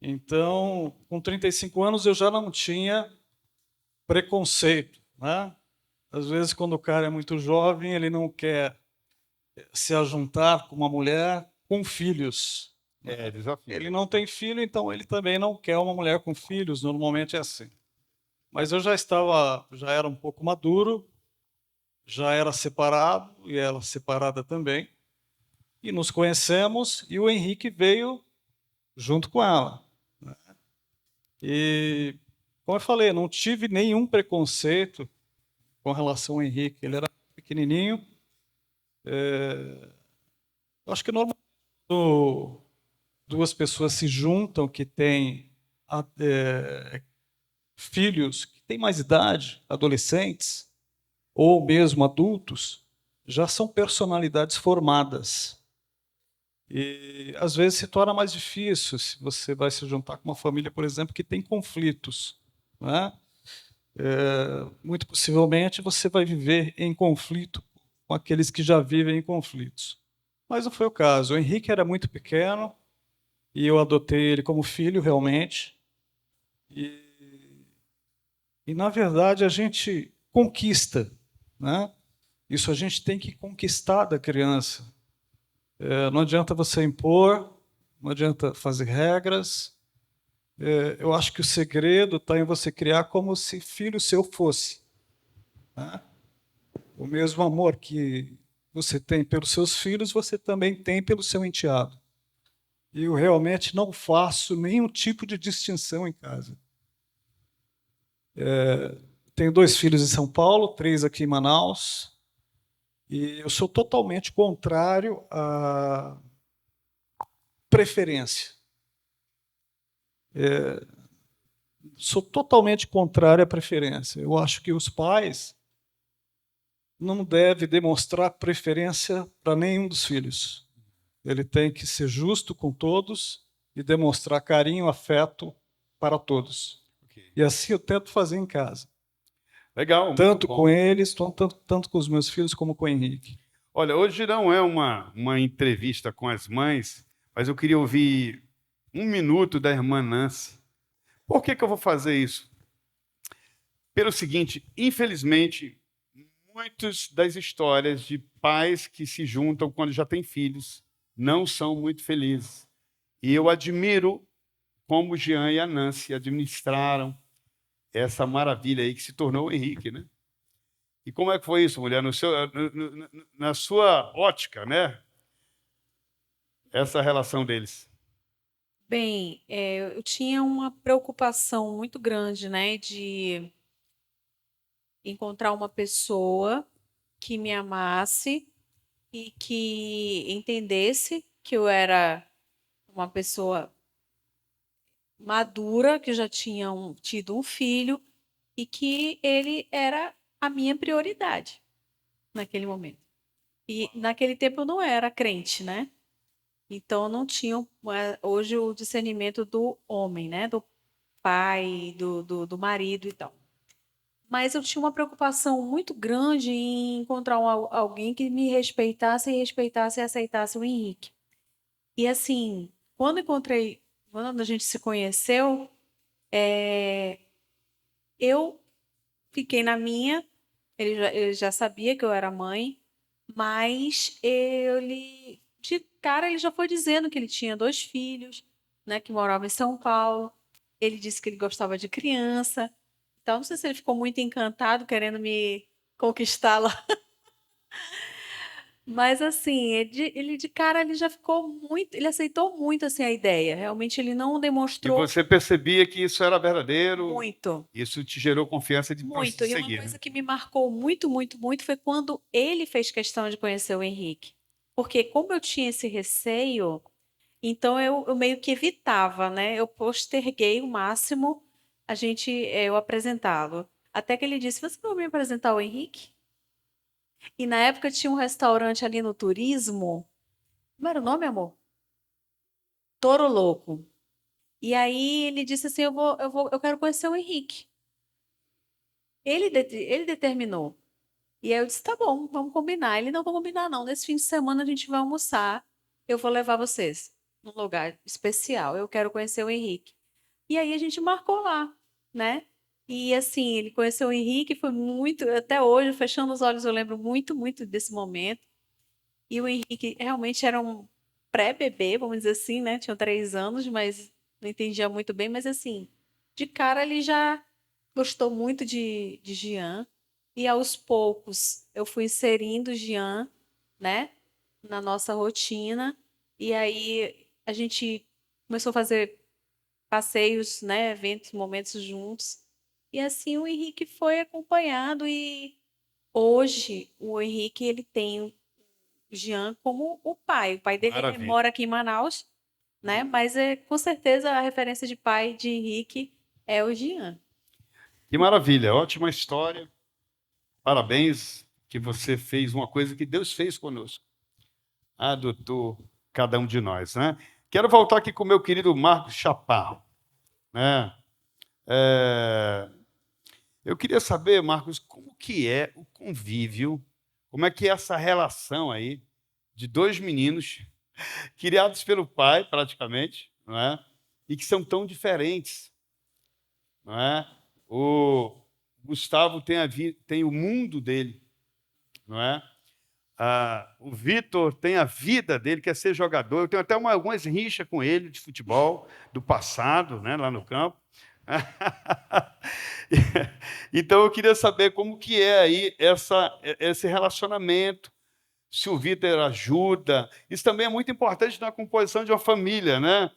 Então, com 35 anos, eu já não tinha preconceito. Né? Às vezes, quando o cara é muito jovem, ele não quer se ajuntar com uma mulher com filhos. Desafio. Ele não tem filho, então ele também não quer uma mulher com filhos. Normalmente é assim. Mas eu já era um pouco maduro, já era separado, e ela separada também. E nos conhecemos, e o Henrique veio junto com ela. Né? E, como eu falei, não tive nenhum preconceito com relação ao Henrique. Ele era pequenininho. Eu acho que normalmente quando 2 pessoas se juntam que têm filhos que têm mais idade, adolescentes, ou mesmo adultos, já são personalidades formadas. E, às vezes, se torna mais difícil se você vai se juntar com uma família, por exemplo, que tem conflitos. Né? Muito possivelmente, você vai viver em conflito com aqueles que já vivem em conflitos. Mas não foi o caso. O Henrique era muito pequeno e eu adotei ele como filho, realmente. E na verdade, a gente conquista. Né? Isso a gente tem que conquistar da criança. Não adianta você impor, não adianta fazer regras. Eu acho que o segredo está em você criar como se filho seu fosse. Né? O mesmo amor que você tem pelos seus filhos, você também tem pelo seu enteado. E eu realmente não faço nenhum tipo de distinção em casa. Tenho 2 filhos em São Paulo, 3 aqui em Manaus. E eu sou totalmente contrário à preferência. Sou totalmente contrário à preferência. Eu acho que os pais não devem demonstrar preferência para nenhum dos filhos. Ele tem que ser justo com todos e demonstrar carinho, afeto para todos. Ok. E assim eu tento fazer em casa. Legal. muito Tanto bom. com eles, tanto com os meus filhos, como com o Henrique. Olha, hoje não é uma entrevista com as mães, mas eu queria ouvir 1 minuto da irmã Nancy. Por que eu vou fazer isso? Pelo seguinte, infelizmente, muitas das histórias de pais que se juntam quando já têm filhos não são muito felizes. E eu admiro como o Jean e a Nancy administraram essa maravilha aí que se tornou o Henrique, né? E como é que foi isso, mulher? Na sua ótica, né? Essa relação deles. Bem, eu tinha uma preocupação muito grande, né, de encontrar uma pessoa que me amasse e que entendesse que eu era uma pessoa madura, que já tinha tido um filho e que ele era a minha prioridade naquele momento. E naquele tempo eu não era crente, né? Então eu não tinha hoje o discernimento do homem, né? Do pai, do marido e tal. Mas eu tinha uma preocupação muito grande em encontrar alguém que me respeitasse e aceitasse o Henrique. E assim, quando a gente se conheceu, eu fiquei na minha, ele já sabia que eu era mãe, mas de cara ele já foi dizendo que ele tinha 2 filhos, né, que moravam em São Paulo. Ele disse que ele gostava de criança. Então, não sei se ele ficou muito encantado, querendo me conquistar lá. Mas, assim, ele de cara ele já ficou muito. Ele aceitou muito assim, a ideia. Realmente, ele não E demonstrou você percebia que isso era verdadeiro? muito. Isso te gerou confiança de Muito. E uma seguir, coisa né? que me marcou muito, muito, muito foi quando ele fez questão de conhecer o Henrique. Porque, como eu tinha esse receio, então eu meio que evitava, né? Eu posterguei o máximo eu apresentá-lo. Até que ele disse: Você não vai me apresentar o Henrique? E na época tinha um restaurante ali no Turismo. Como era o nome, amor? Toro Louco. E aí ele disse assim: eu quero conhecer o Henrique. Ele determinou. E aí eu disse: tá bom, vamos combinar. Ele: não vou combinar, não. Nesse fim de semana a gente vai almoçar. Eu vou levar vocês num lugar especial. Eu quero conhecer o Henrique. E aí a gente marcou lá, né? E assim, ele conheceu o Henrique, foi muito, até hoje, fechando os olhos, eu lembro muito, muito desse momento. E o Henrique realmente era um pré-bebê, vamos dizer assim, né? Tinha 3 anos, mas não entendia muito bem. Mas assim, de cara ele já gostou muito de Jean. E aos poucos eu fui inserindo Jean, né? Na nossa rotina. E aí a gente começou a fazer passeios, né? Eventos, momentos juntos. E assim o Henrique foi acompanhado e hoje o Henrique ele tem o Jean como o pai. O pai dele Maravilha. mora aqui em Manaus, né? Mas com certeza a referência de pai de Henrique é o Jean. Que maravilha, ótima história. Parabéns que você fez uma coisa que Deus fez conosco. Adotou cada um de nós, né? Quero voltar aqui com o meu querido Marcos Chaparro, né? Eu queria saber, Marcos, como que é o convívio, como é que é essa relação aí de 2 meninos criados pelo pai, praticamente, não é? E que são tão diferentes, não é? O Gustavo tem o mundo dele, não é? O Vitor tem a vida dele, quer ser jogador. Eu tenho até algumas rixas com ele de futebol do passado, né, lá no campo. Então eu queria saber como que é aí esse relacionamento, se o Vitor ajuda. Isso também é muito importante na composição de uma família, né?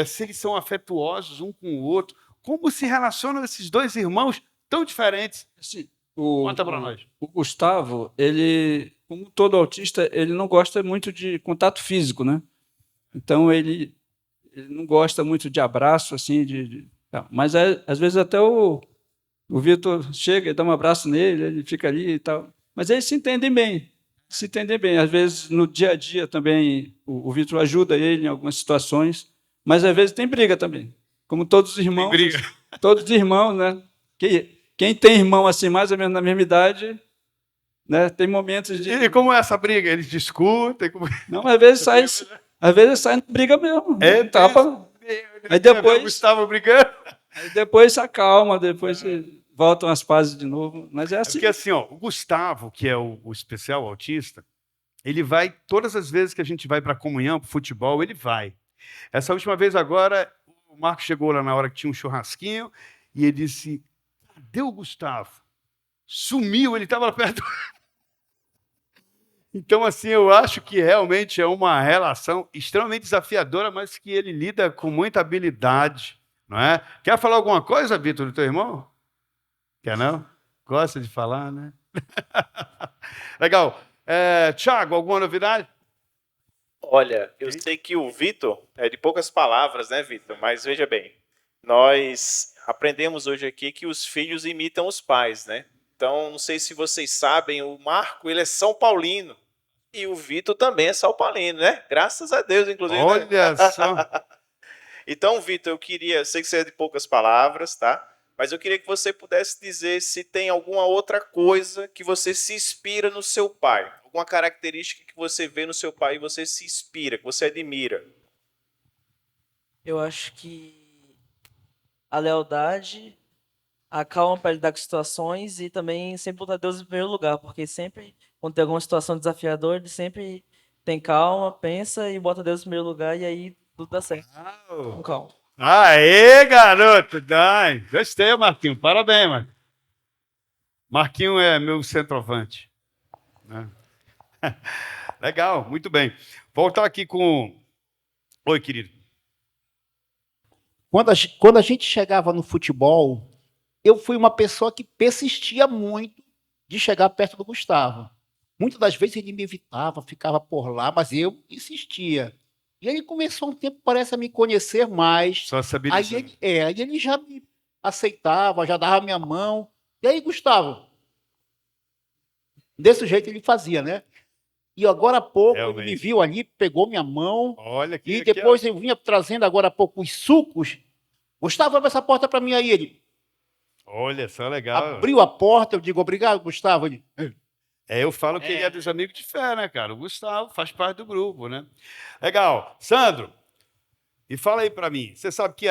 Se eles são afetuosos um com o outro. Como se relacionam esses 2 irmãos tão diferentes? Assim, Conta para nós. o Gustavo, ele, como todo autista, ele não gosta muito de contato físico, né? Então ele não gosta muito de abraço, assim, tá. Mas às vezes até o Vitor chega e dá um abraço nele, ele fica ali e tal. Mas eles se entendem bem, se entendem bem. Às vezes no dia a dia também o Vitor ajuda ele em algumas situações, mas às vezes tem briga também. como todos os irmãos, briga. todos os irmãos, né? Quem tem irmão assim, mais ou menos na mesma idade, né? Tem momentos de. E como é essa briga? Eles discutem? Como... Não, às vezes sai na briga mesmo. É, Tapa. Aí depois, Gustavo brigando. aí depois se acalma, depois voltam as pazes de novo. Mas é É assim. porque assim, ó, o Gustavo, que é o especial autista, ele vai, todas as vezes que a gente vai para comunhão, para futebol, ele vai. Essa última vez agora, o Marco chegou lá na hora que tinha um churrasquinho e ele disse, cadê o Gustavo? Sumiu, ele estava lá perto. Então, assim, eu acho que realmente é uma relação extremamente desafiadora, mas que ele lida com muita habilidade, não é? Quer falar alguma coisa, Vitor, do teu irmão? Quer não? Gosta de falar, né? Legal. Tiago, alguma novidade? Olha, eu sei que o Vitor é de poucas palavras, né, Vitor? Mas veja bem, nós aprendemos hoje aqui que os filhos imitam os pais, né? Então, não sei se vocês sabem, o Marco, ele é São Paulino. E o Vitor também é São Paulino, né? Graças a Deus, inclusive. Olha né? só. Então, Vitor, eu sei que você é de poucas palavras, tá? Mas eu queria que você pudesse dizer se tem alguma outra coisa que você se inspira no seu pai. Alguma característica que você vê no seu pai e você se inspira, que você admira. Eu acho que a lealdade, a calma para lidar com situações e também sempre botar Deus em primeiro lugar, porque sempre, quando tem alguma situação desafiadora, ele sempre tem calma, pensa e bota Deus em primeiro lugar e aí tudo dá certo. Com calma. Aê, garoto! Dai. Gostei, Marquinhos. Parabéns, Marquinhos. Marquinhos é meu centroavante. Né? Legal, muito bem. Voltar aqui com... Oi, querido. Quando a gente chegava no futebol, eu fui uma pessoa que persistia muito de chegar perto do Gustavo. Muitas das vezes ele me evitava, ficava por lá, mas eu insistia. E ele começou um tempo, parece, a me conhecer mais. Só sabia Aí dizer. aí ele já me aceitava, já dava a minha mão. E aí, Gustavo? Desse jeito ele fazia, né? E agora há pouco ele me viu ali, pegou minha mão. Olha aqui, e depois eu vinha trazendo agora há pouco os sucos. Gustavo, abre essa porta para mim aí. Ele Olha só, legal. abriu a porta, eu digo, obrigado, Gustavo. Ele, eu falo que ele é dos amigos de fé, né, cara? O Gustavo faz parte do grupo, né? Legal. Sandro, e fala aí para mim. Você sabe que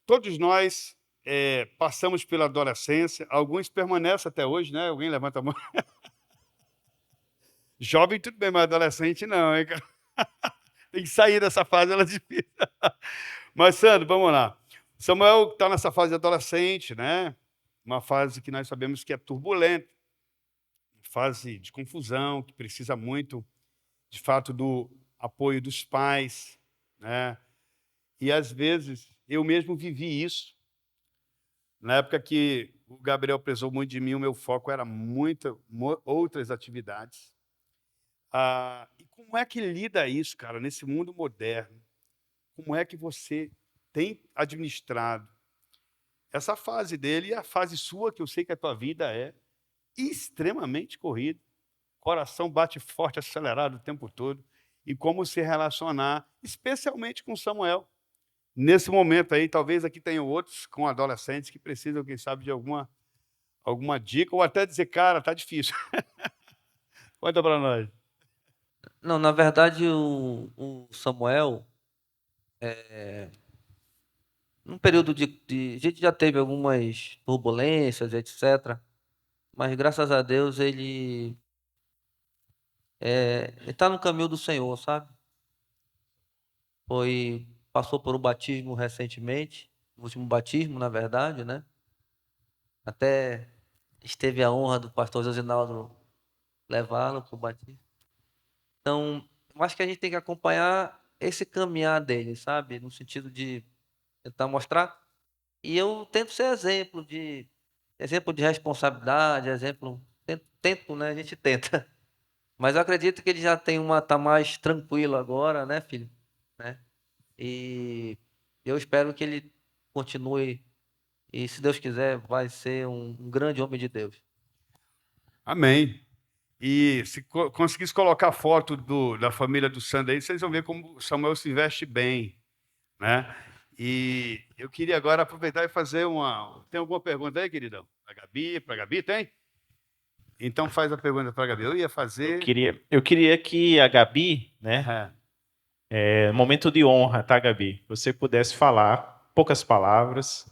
todos nós passamos pela adolescência, alguns permanecem até hoje, né? Alguém levanta a mão. Jovem, tudo bem, mas adolescente não, hein, cara? Tem que sair dessa fase, ela é difícil. Mas, Sandro, vamos lá. Samuel está nessa fase adolescente, né? Uma fase que nós sabemos que é turbulenta, fase de confusão, que precisa muito, de fato, do apoio dos pais, né? E, às vezes, eu mesmo vivi isso. Na época que o Gabriel prezou muito de mim, o meu foco era outras atividades. E como é que lida isso, cara, nesse mundo moderno? Como é que você tem administrado essa fase dele e a fase sua, que eu sei que a tua vida é extremamente corrida, coração bate forte, acelerado o tempo todo, e como se relacionar, especialmente com Samuel. Nesse momento aí, talvez aqui tenham outros com adolescentes que precisam, quem sabe, de alguma dica, ou até dizer, cara, tá difícil. Conta para nós. Não, na verdade, o Samuel, num período a gente já teve algumas turbulências, etc. Mas, graças a Deus, ele está no caminho do Senhor, sabe? Passou por um batismo recentemente, o último batismo, na verdade, né? Até esteve a honra do pastor Josinaldo levá-lo para o batismo. Então, eu acho que a gente tem que acompanhar esse caminhar dele, sabe? No sentido de tentar mostrar. E eu tento ser exemplo de responsabilidade, tento, né? A gente tenta. Mas eu acredito que ele já tá mais tranquilo agora, né, filho? Né? E eu espero que ele continue e, se Deus quiser, vai ser um grande homem de Deus. Amém. E se conseguisse colocar a foto da família do Sandro aí, vocês vão ver como o Samuel se veste bem, né? E eu queria agora aproveitar e fazer uma... Tem alguma pergunta aí, queridão? Para a Gabi, tem? Então faz a pergunta para a Gabi. Eu ia fazer... Eu queria que a Gabi, né? Momento de honra, tá, Gabi? Você pudesse falar, poucas palavras,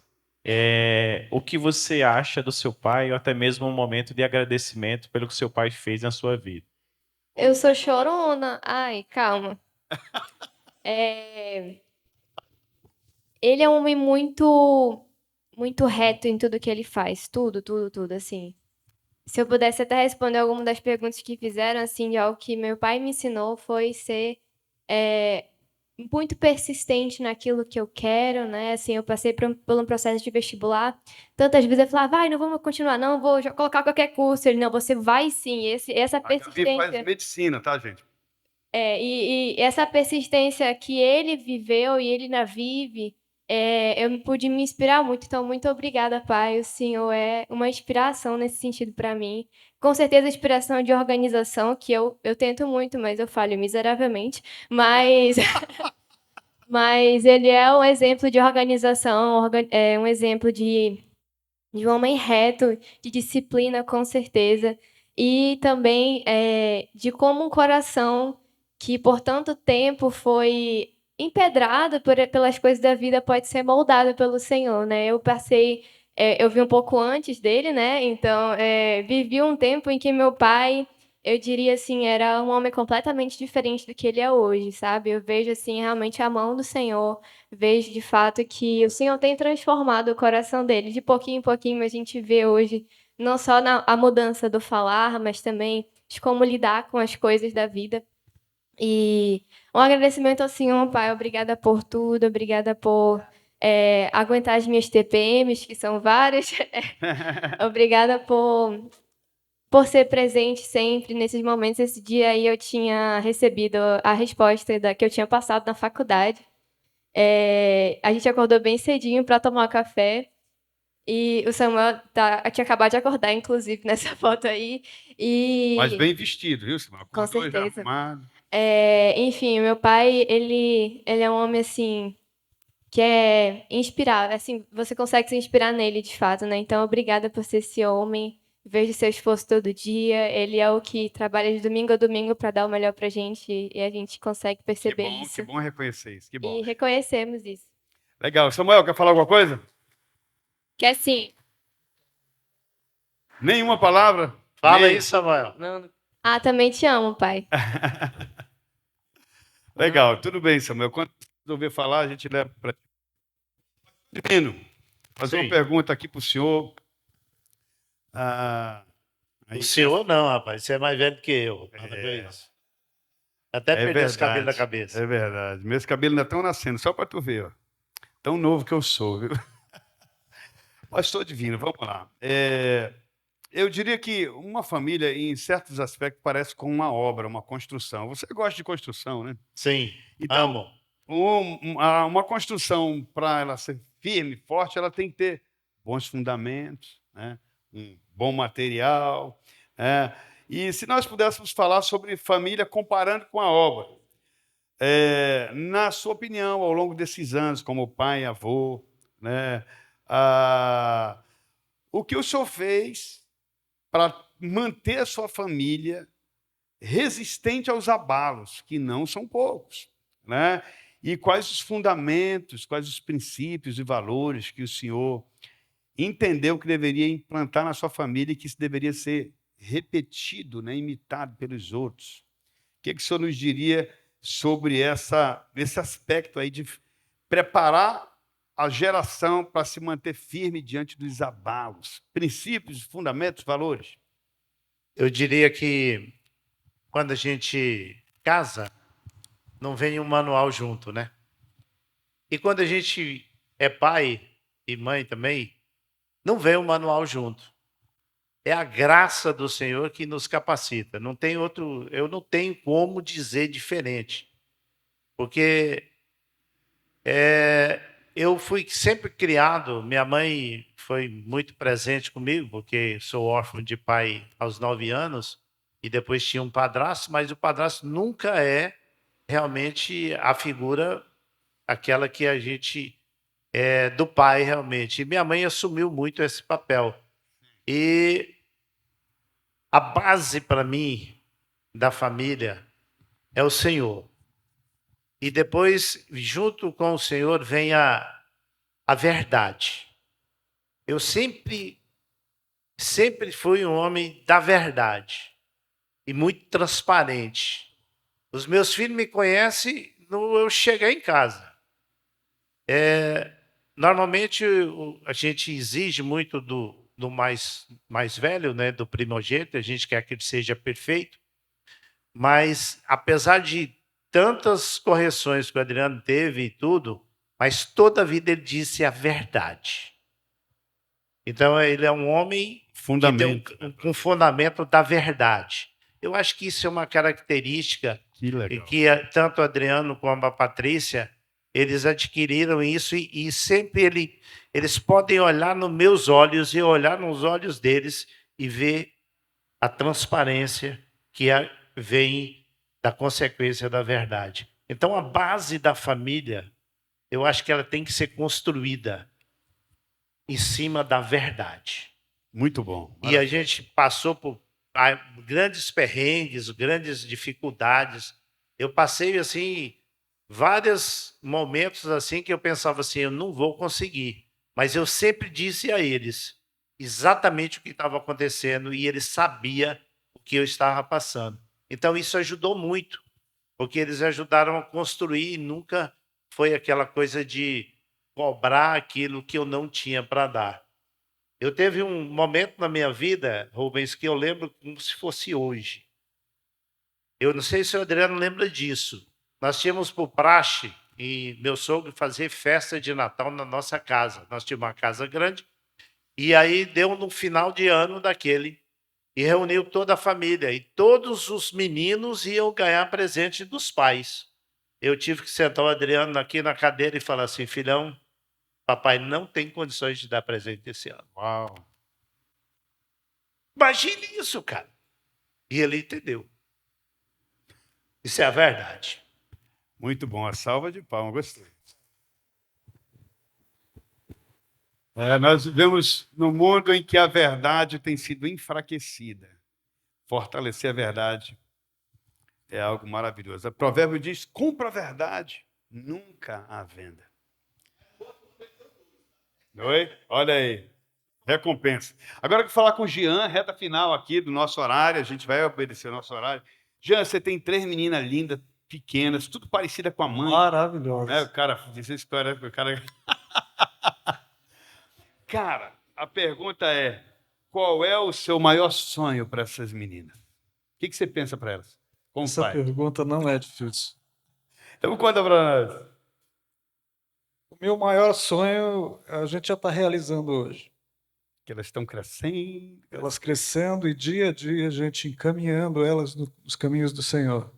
o que você acha do seu pai, ou até mesmo um momento de agradecimento pelo que seu pai fez na sua vida. Eu sou chorona. Ai, calma. É, Ele é um homem muito reto em tudo que ele faz. Tudo, tudo, tudo, assim. Se eu pudesse até responder alguma das perguntas que fizeram, assim, de algo que meu pai me ensinou foi ser muito persistente naquilo que eu quero, né? Assim, eu passei por um processo de vestibular. Tantas vezes eu falava, vai, não vamos continuar, não, vou colocar qualquer curso. Ele, não, você vai sim. Essa A Gabi persistência. faz medicina, tá, gente? E essa persistência que ele viveu e ele ainda vive, eu pude me inspirar muito. Então, muito obrigada, pai. O senhor é uma inspiração nesse sentido para mim. Com certeza, inspiração de organização, que eu tento muito, mas eu falho miseravelmente. Mas, mas ele é um exemplo de organização, é um exemplo de um homem reto, de disciplina, com certeza. E também de como um coração que por tanto tempo foi empedrado pelas coisas da vida pode ser moldado pelo Senhor, né? Eu vi um pouco antes dele, né? Então, vivi um tempo em que meu pai, eu diria assim, era um homem completamente diferente do que ele é hoje, sabe? Eu vejo assim realmente a mão do Senhor, vejo de fato que o Senhor tem transformado o coração dele de pouquinho em pouquinho. A gente vê hoje não só a mudança do falar, mas também de como lidar com as coisas da vida. E um agradecimento ao Senhor, Pai. Obrigada por tudo, obrigada por aguentar as minhas TPMs, que são várias. Obrigada por ser presente sempre nesses momentos. Esse dia aí eu tinha recebido a resposta que eu tinha passado na faculdade. A gente acordou bem cedinho para tomar café. E o Samuel tinha acabado de acordar, inclusive, nessa foto aí. Mas bem vestido, viu, Samuel? Com Acordou já certeza. arrumado. Enfim, meu pai, ele é um homem, assim, que é inspirável. Assim, você consegue se inspirar nele, de fato, né? Então, obrigada por ser esse homem. Vejo seu esforço todo dia. Ele é o que trabalha de domingo a domingo para dar o melhor pra gente. E a gente consegue perceber isso. Que bom reconhecer isso, que bom. E reconhecemos isso. Legal. Samuel, quer falar alguma coisa? Que assim... Nenhuma palavra? Fala aí, Samuel. Ah, também te amo, pai. Legal, tudo bem, Samuel. Quando resolver falar, a gente leva para... Divino, fazer uma pergunta aqui para o senhor. O senhor não, rapaz. Você é mais velho que eu. Até perder esse cabelo da cabeça. É verdade. Meus cabelos ainda estão nascendo, só para tu ver. Ó. Tão novo que eu sou, viu? Pastor Divino, vamos lá. Eu diria que uma família, em certos aspectos, parece com uma obra, uma construção. Você gosta de construção, né? Sim, então, amo. Uma construção, para ela ser firme, forte, ela tem que ter bons fundamentos, né? Um bom material. E se nós pudéssemos falar sobre família comparando com a obra, na sua opinião, ao longo desses anos, como pai e avô, né? O que o senhor fez para manter a sua família resistente aos abalos, que não são poucos, né? E quais os fundamentos, quais os princípios e valores que o senhor entendeu que deveria implantar na sua família e que isso deveria ser repetido, né, imitado pelos outros? O que o senhor nos diria sobre esse aspecto aí de preparar a geração para se manter firme diante dos abalos? Princípios, fundamentos, valores? Eu diria que quando a gente casa, não vem um manual junto, né? E quando a gente é pai e mãe também, não vem um manual junto. É a graça do Senhor que nos capacita. Não tem outro, eu não tenho como dizer diferente. Porque eu fui sempre criado, minha mãe foi muito presente comigo, porque sou órfão de pai aos 9 anos, e depois tinha um padrasto, mas o padrasto nunca é realmente a figura, aquela que a gente do pai, realmente. E minha mãe assumiu muito esse papel. E a base, para mim, da família é o Senhor. E depois, junto com o Senhor, vem a verdade. Eu sempre fui um homem da verdade e muito transparente. Os meus filhos me conhecem no eu chegar em casa. Normalmente a gente exige muito do mais velho, né, do primogênito, a gente quer que ele seja perfeito, mas apesar de tantas correções que o Adriano teve e tudo, mas toda a vida ele disse a verdade. Então ele é um homem Fundamento. que tem um fundamento da verdade. Eu acho que isso é uma característica que tanto o Adriano como a Patrícia, eles adquiriram isso e sempre eles podem olhar nos meus olhos e olhar nos olhos deles e ver a transparência que vem da consequência da verdade. Então, a base da família, eu acho que ela tem que ser construída em cima da verdade. Muito bom. E a gente passou por grandes perrengues, grandes dificuldades. Eu passei, assim, vários momentos assim que eu pensava assim, eu não vou conseguir. Mas eu sempre disse a eles exatamente o que estava acontecendo e eles sabiam o que eu estava passando. Então isso ajudou muito, porque eles ajudaram a construir e nunca foi aquela coisa de cobrar aquilo que eu não tinha para dar. Eu teve um momento na minha vida, Rubens, que eu lembro como se fosse hoje. Eu não sei se o Adriano lembra disso. Nós tínhamos por praxe e meu sogro fazer festa de Natal na nossa casa. Nós tínhamos uma casa grande e aí deu no final de ano daquele e reuniu toda a família e todos os meninos iam ganhar presente dos pais. Eu tive que sentar o Adriano aqui na cadeira e falar assim, filhão, papai não tem condições de dar presente esse ano. Uau! Imagine isso, cara. E ele entendeu. Isso é a verdade. Muito bom, a salva de palmas, gostei. Nós vivemos num mundo em que a verdade tem sido enfraquecida. Fortalecer a verdade é algo maravilhoso. O provérbio diz, compra a verdade, nunca à venda. Oi? Olha aí, recompensa. Agora eu vou falar com o Jean, reta final aqui do nosso horário, a gente vai obedecer o nosso horário. Jean, você tem 3 meninas lindas, pequenas, tudo parecida com a mãe. Maravilhoso. O cara diz essa história, o cara... Cara, a pergunta é, qual é o seu maior sonho para essas meninas? O que você pensa para elas? Como Essa pai? pergunta não é difícil. Então conta para nós. O meu maior sonho a gente já está realizando hoje. Que elas estão crescendo. Elas crescendo e dia a dia a gente encaminhando elas nos caminhos do Senhor.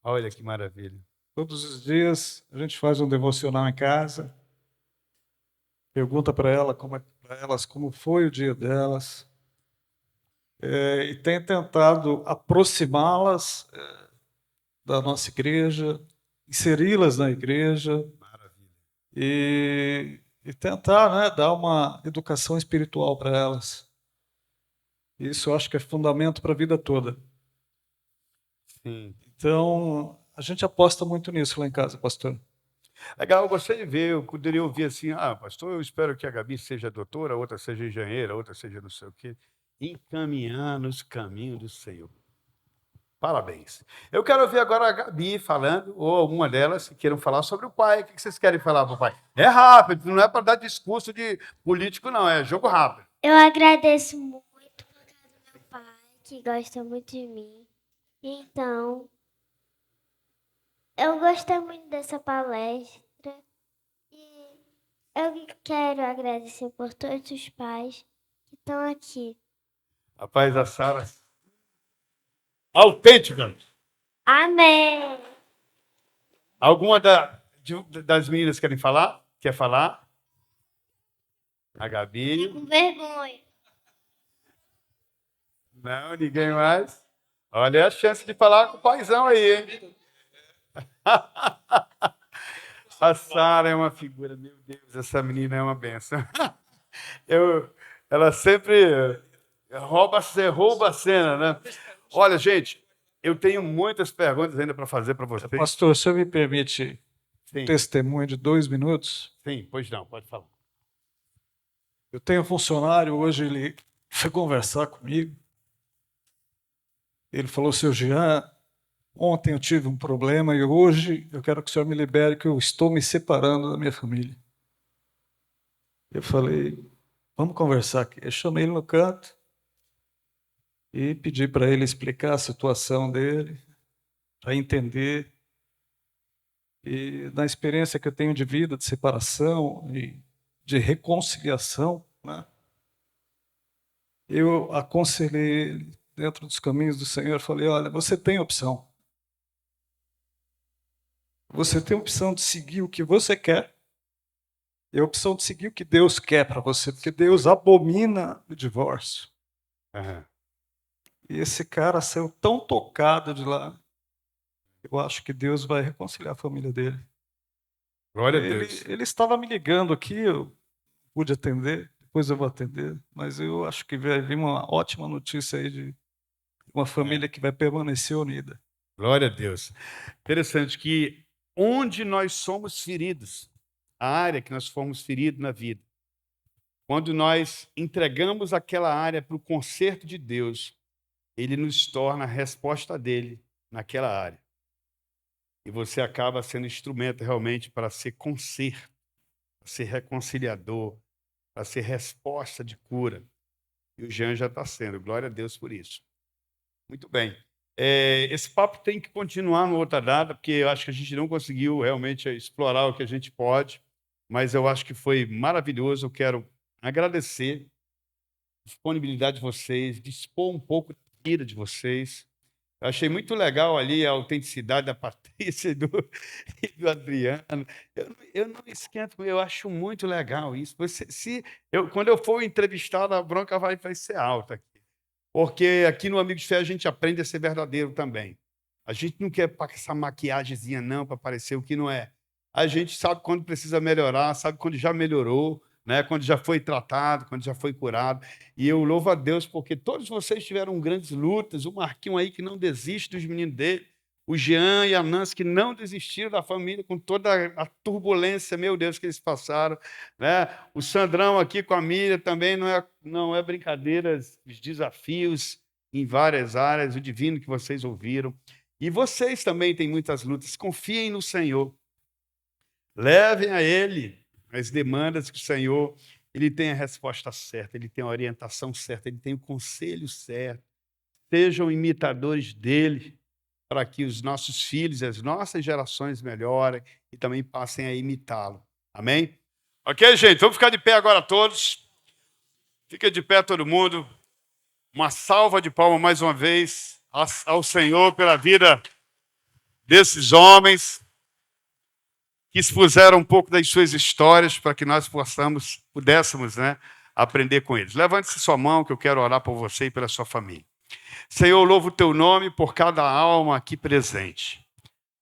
Olha que maravilha. Todos os dias a gente faz um devocional em casa, pergunta para elas como foi o dia delas, e tem tentado aproximá-las da nossa igreja, inseri-las na igreja. Maravilha. E tentar, né, dar uma educação espiritual para elas. Isso eu acho que é fundamento para a vida toda. Sim. Então, a gente aposta muito nisso lá em casa, pastor. Legal, eu gostei de ver, eu poderia ouvir assim, pastor, eu espero que a Gabi seja doutora, outra seja engenheira, outra seja não sei o quê, encaminhando os caminhos do Senhor. Parabéns. Eu quero ouvir agora a Gabi falando, ou alguma delas que queiram falar sobre o pai. O que vocês querem falar para o pai? É rápido, não é para dar discurso de político, não, é jogo rápido. Eu agradeço muito por causa do meu pai, que gosta muito de mim. Então, eu gostei muito dessa palestra e eu quero agradecer por todos os pais que estão aqui. A paz da Sara. Autêntica. Amém. Alguma das meninas querem falar? Quer falar? A Gabi? Com vergonha. Não, ninguém mais? Olha a chance de falar com o paizão aí, hein? A Sara é uma figura, meu Deus, essa menina é uma benção. Ela sempre rouba a cena, né? Olha, gente, eu tenho muitas perguntas ainda para fazer para vocês. Pastor, o senhor me permite Sim. testemunho de 2 minutos? Sim, pois não, pode falar. Eu tenho um funcionário, hoje ele foi conversar comigo. Ele falou, seu Jean, ontem eu tive um problema e hoje eu quero que o senhor me libere, que eu estou me separando da minha família. Eu falei, vamos conversar aqui. Eu chamei ele no canto e pedi para ele explicar a situação dele, para entender. E na experiência que eu tenho de vida, de separação e de reconciliação, né, eu aconselhei ele dentro dos caminhos do Senhor. Falei, olha, você tem opção. Você tem a opção de seguir o que você quer e a opção de seguir o que Deus quer para você, porque Deus abomina o divórcio. Uhum. E esse cara saiu tão tocado de lá. Eu acho que Deus vai reconciliar a família dele. Glória a Deus. Ele estava me ligando aqui, eu pude atender, depois eu vou atender, mas eu acho que vai vir uma ótima notícia aí de uma família que vai permanecer unida. Glória a Deus. Interessante que onde nós somos feridos, a área que nós fomos feridos na vida, quando nós entregamos aquela área para o conserto de Deus, Ele nos torna a resposta dele naquela área. E você acaba sendo instrumento realmente para ser conserto, para ser reconciliador, para ser resposta de cura. E o Jean já está sendo. Glória a Deus por isso. Muito bem. Esse papo tem que continuar numa outra data, porque eu acho que a gente não conseguiu realmente explorar o que a gente pode, mas eu acho que foi maravilhoso. Eu quero agradecer a disponibilidade de vocês, dispor um pouco da vida de vocês. Eu achei muito legal ali a autenticidade da Patrícia e do Adriano. Eu não esquento, eu acho muito legal isso. Quando eu for entrevistado, a bronca vai ser alta aqui. Porque aqui no Amigo de Fé a gente aprende a ser verdadeiro também. A gente não quer essa maquiagemzinha não para parecer o que não é. A gente sabe quando precisa melhorar, sabe quando já melhorou, né? Quando já foi tratado, quando já foi curado. E eu louvo a Deus porque todos vocês tiveram grandes lutas. O Marquinho aí que não desiste dos meninos dele. O Jean e a Nancy que não desistiram da família com toda a turbulência, meu Deus, que eles passaram, né? O Sandrão aqui com a Miriam também não é brincadeira, os desafios em várias áreas, o divino que vocês ouviram. E vocês também têm muitas lutas, confiem no Senhor. Levem a Ele as demandas que o Senhor, Ele tem a resposta certa, Ele tem a orientação certa, Ele tem o conselho certo. Sejam imitadores dEle, para que os nossos filhos e as nossas gerações melhorem e também passem a imitá-lo. Amém? Ok, gente? Vamos ficar de pé agora todos. Fica de pé todo mundo. Uma salva de palmas mais uma vez ao Senhor pela vida desses homens que expuseram um pouco das suas histórias para que nós pudéssemos, né, aprender com eles. Levante-se sua mão que eu quero orar por você e pela sua família. Senhor, eu louvo o teu nome por cada alma aqui presente,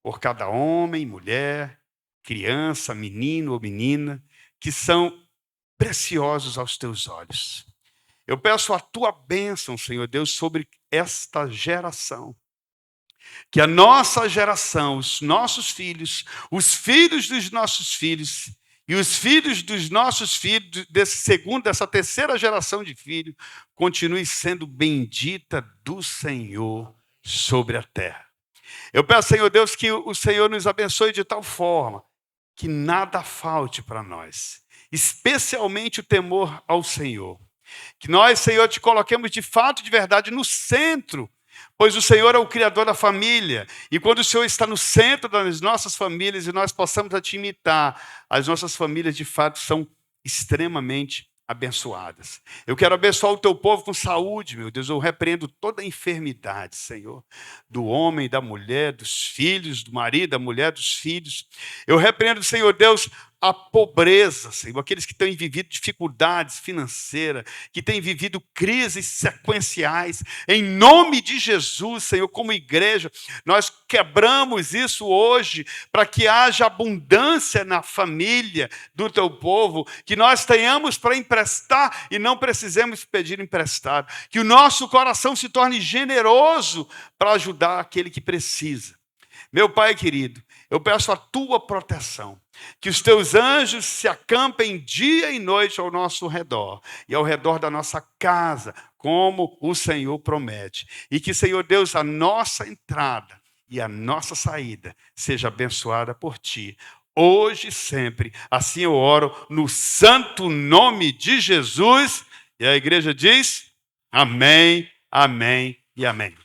por cada homem, mulher, criança, menino ou menina, que são preciosos aos teus olhos. Eu peço a tua bênção, Senhor Deus, sobre esta geração. Que a nossa geração, os nossos filhos, os filhos dos nossos filhos e os filhos dos nossos filhos, dessa terceira geração de filhos, continue sendo bendita do Senhor sobre a terra. Eu peço, Senhor Deus, que o Senhor nos abençoe de tal forma que nada falte para nós, especialmente o temor ao Senhor. Que nós, Senhor, te coloquemos de fato, de verdade, no centro, pois o Senhor é o Criador da família. E quando o Senhor está no centro das nossas famílias e nós possamos te imitar, as nossas famílias, de fato, são extremamente abençoadas. Eu quero abençoar o teu povo com saúde, meu Deus. Eu repreendo toda a enfermidade, Senhor, do homem, da mulher, dos filhos, do marido, da mulher, dos filhos. Eu repreendo, Senhor Deus, a pobreza, Senhor, aqueles que têm vivido dificuldades financeiras, que têm vivido crises sequenciais, em nome de Jesus, Senhor, como igreja, nós quebramos isso hoje para que haja abundância na família do teu povo, que nós tenhamos para emprestar e não precisemos pedir emprestado, que o nosso coração se torne generoso para ajudar aquele que precisa. Meu Pai querido, eu peço a tua proteção, que os teus anjos se acampem dia e noite ao nosso redor e ao redor da nossa casa, como o Senhor promete. E que, Senhor Deus, a nossa entrada e a nossa saída seja abençoada por ti, hoje e sempre. Assim eu oro no santo nome de Jesus. E a igreja diz: amém, amém e amém.